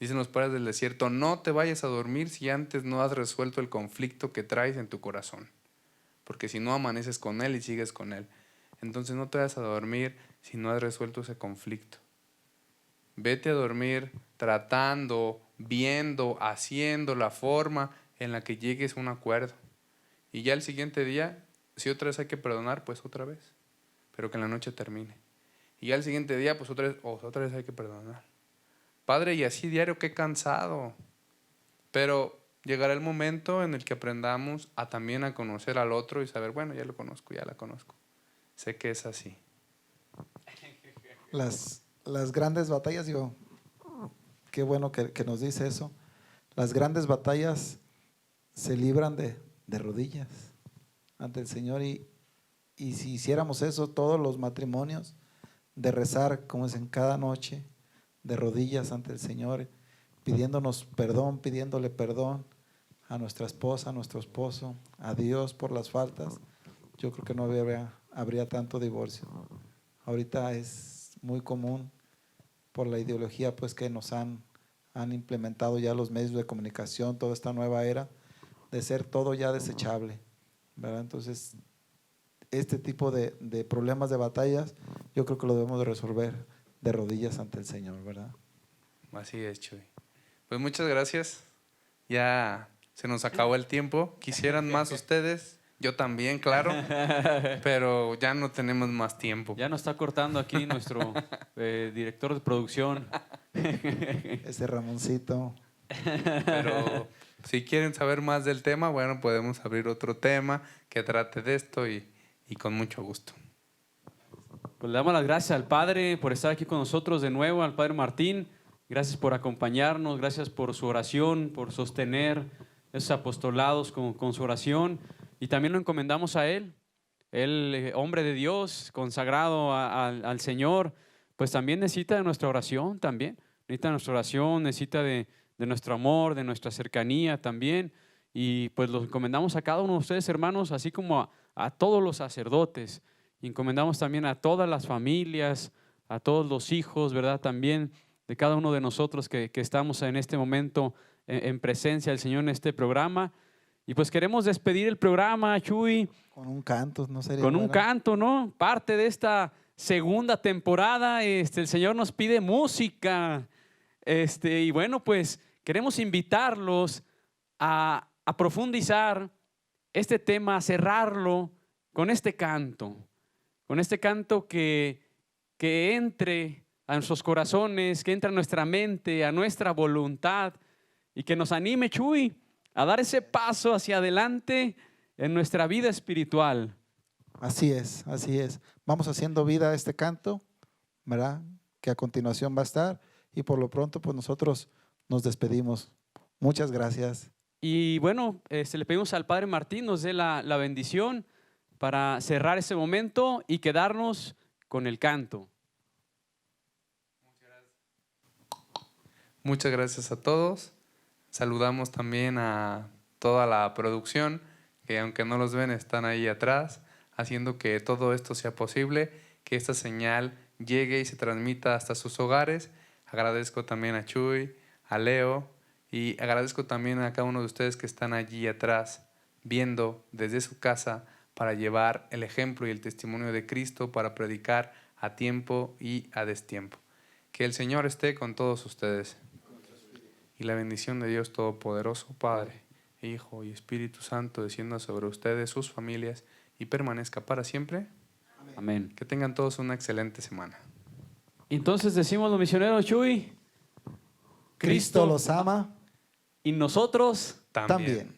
Dicen los padres del desierto, no te vayas a dormir si antes no has resuelto el conflicto que traes en tu corazón. Porque si no amaneces con él y sigues con él. Entonces no te vayas a dormir si no has resuelto ese conflicto. Vete a dormir tratando, viendo, haciendo la forma en la que llegues a un acuerdo. Y ya el siguiente día, si otra vez hay que perdonar, pues otra vez. Pero que en la noche termine. Y ya el siguiente día, pues otra vez hay que perdonar. Padre, y así diario, qué cansado. Pero llegará el momento en el que aprendamos a también a conocer al otro y saber, bueno, ya lo conozco, ya la conozco. Sé que es así. Las grandes batallas, digo, qué bueno que nos dice eso. Las grandes batallas se libran de rodillas ante el Señor y si hiciéramos eso, todos los matrimonios, de rezar como es en cada noche, de rodillas ante el Señor, pidiéndonos perdón, pidiéndole perdón a nuestra esposa, a nuestro esposo, a Dios por las faltas, yo creo que no habría tanto divorcio. Ahorita es muy común por la ideología pues que nos han implementado ya los medios de comunicación, toda esta nueva era, de ser todo ya desechable, ¿verdad? Entonces, este tipo de problemas, de batallas, yo creo que lo debemos de resolver de rodillas ante el Señor, ¿verdad? Así es, Chuy. Pues muchas gracias. Ya se nos acabó el tiempo. Quisieran más ustedes, yo también, claro, pero ya no tenemos más tiempo. Ya nos está cortando aquí nuestro director de producción. Ese Ramoncito. Pero si quieren saber más del tema, bueno, podemos abrir otro tema que trate de esto y con mucho gusto. Pues le damos las gracias al Padre por estar aquí con nosotros de nuevo, al Padre Martín. Gracias por acompañarnos, gracias por su oración, por sostener esos apostolados con su oración. Y también lo encomendamos a Él, hombre de Dios, consagrado al Señor, pues también necesita de nuestra oración también. Necesita de nuestra oración, necesita de nuestro amor, de nuestra cercanía también. Y pues los encomendamos a cada uno de ustedes, hermanos, así como a todos los sacerdotes. Y encomendamos también a todas las familias, a todos los hijos, ¿verdad? También de cada uno de nosotros que estamos en este momento en presencia del Señor en este programa. Y pues queremos despedir el programa, Chuy. Con un canto, ¿no sería Con bueno? un canto, ¿no? Parte de esta segunda temporada, el Señor nos pide música. Y bueno, pues queremos invitarlos a profundizar este tema, a cerrarlo con este canto. Con este canto que entre a nuestros corazones, que entre a nuestra mente, a nuestra voluntad y que nos anime, Chuy, a dar ese paso hacia adelante en nuestra vida espiritual. Así es, así es. Vamos haciendo vida a este canto, ¿verdad? Que a continuación va a estar. Y por lo pronto, pues nosotros nos despedimos. Muchas gracias. Y bueno, le pedimos al Padre Martín nos dé la bendición para cerrar ese momento y quedarnos con el canto. Muchas gracias a todos. Saludamos también a toda la producción, que aunque no los ven, están ahí atrás, haciendo que todo esto sea posible, que esta señal llegue y se transmita hasta sus hogares. Agradezco también a Chuy, a Leo, y agradezco también a cada uno de ustedes que están allí atrás, viendo desde su casa para llevar el ejemplo y el testimonio de Cristo, para predicar a tiempo y a destiempo. Que el Señor esté con todos ustedes. Y la bendición de Dios Todopoderoso, Padre, Hijo y Espíritu Santo, descienda sobre ustedes, sus familias, y permanezca para siempre. Amén. Que tengan todos una excelente semana. Entonces decimos los misioneros, Chuy, Cristo los ama y nosotros también.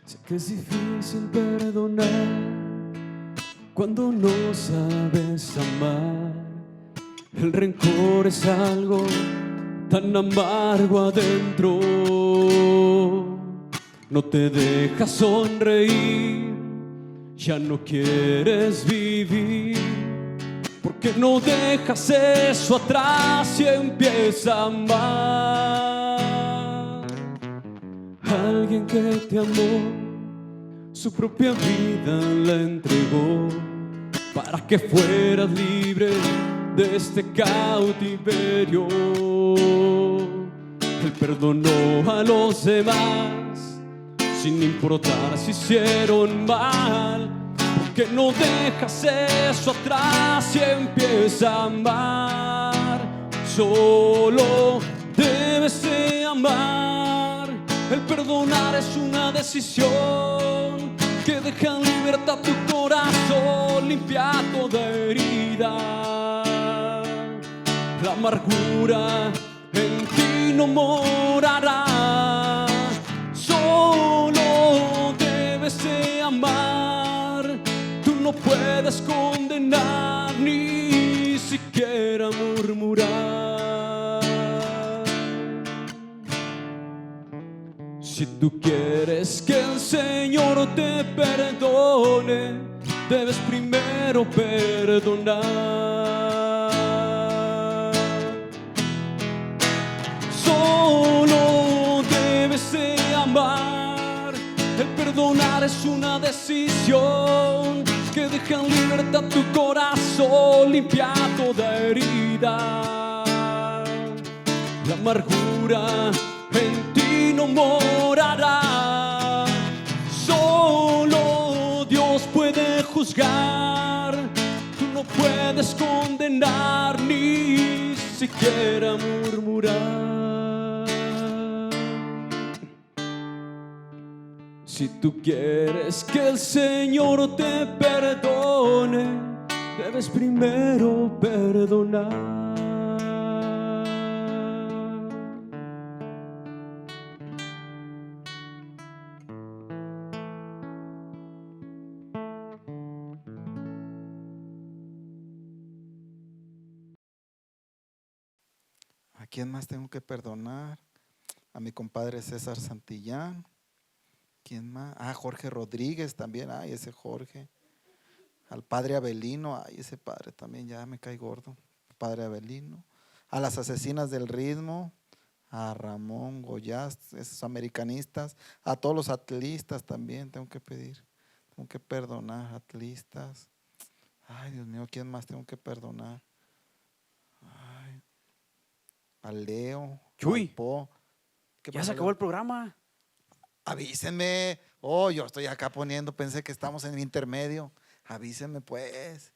Sé que es difícil perdonar cuando no sabes amar. El rencor es algo tan amargo adentro. No te deja sonreír, ya no quieres vivir, porque no dejas eso atrás y empiezas a amar. Alguien que te amó, su propia vida la entregó para que fueras libre de este cautiverio. Él perdonó a los demás sin importar si hicieron mal, porque no dejas eso atrás y empiezas a amar. Solo debes de amar. El perdonar es una decisión que deja en libertad tu corazón, limpia toda herida. La amargura en ti no morará. Solo debes de amar. Tú no puedes condenar ni siquiera murmurar. Si tú quieres que el Señor te perdone, debes primero perdonar. Solo debes de amar. El perdonar es una decisión que deja en libertad tu corazón, limpia toda herida. La amargura en ti no morará. Solo Dios puede juzgar. Tú no puedes condenar ni siquiera murmurar. Si tú quieres que el Señor te perdone, debes primero perdonar. ¿A quién más tengo que perdonar? A mi compadre César Santillán. ¿Quién más? Jorge Rodríguez también. Ay, ese Jorge. Al padre Avelino. Ay, ese padre también ya me cae gordo. Padre Avelino. A las asesinas del ritmo. A Ramón Goyaz, esos americanistas. A todos los atlistas también tengo que pedir. Tengo que perdonar, atlistas. Ay, Dios mío, ¿quién más tengo que perdonar? Ay, a Leo. Chuy, al Po. ¿Qué ya pasó, se acabó Leo? el programa. Avísenme. Oh, yo estoy acá poniendo, pensé que estamos en el intermedio. Avísenme pues.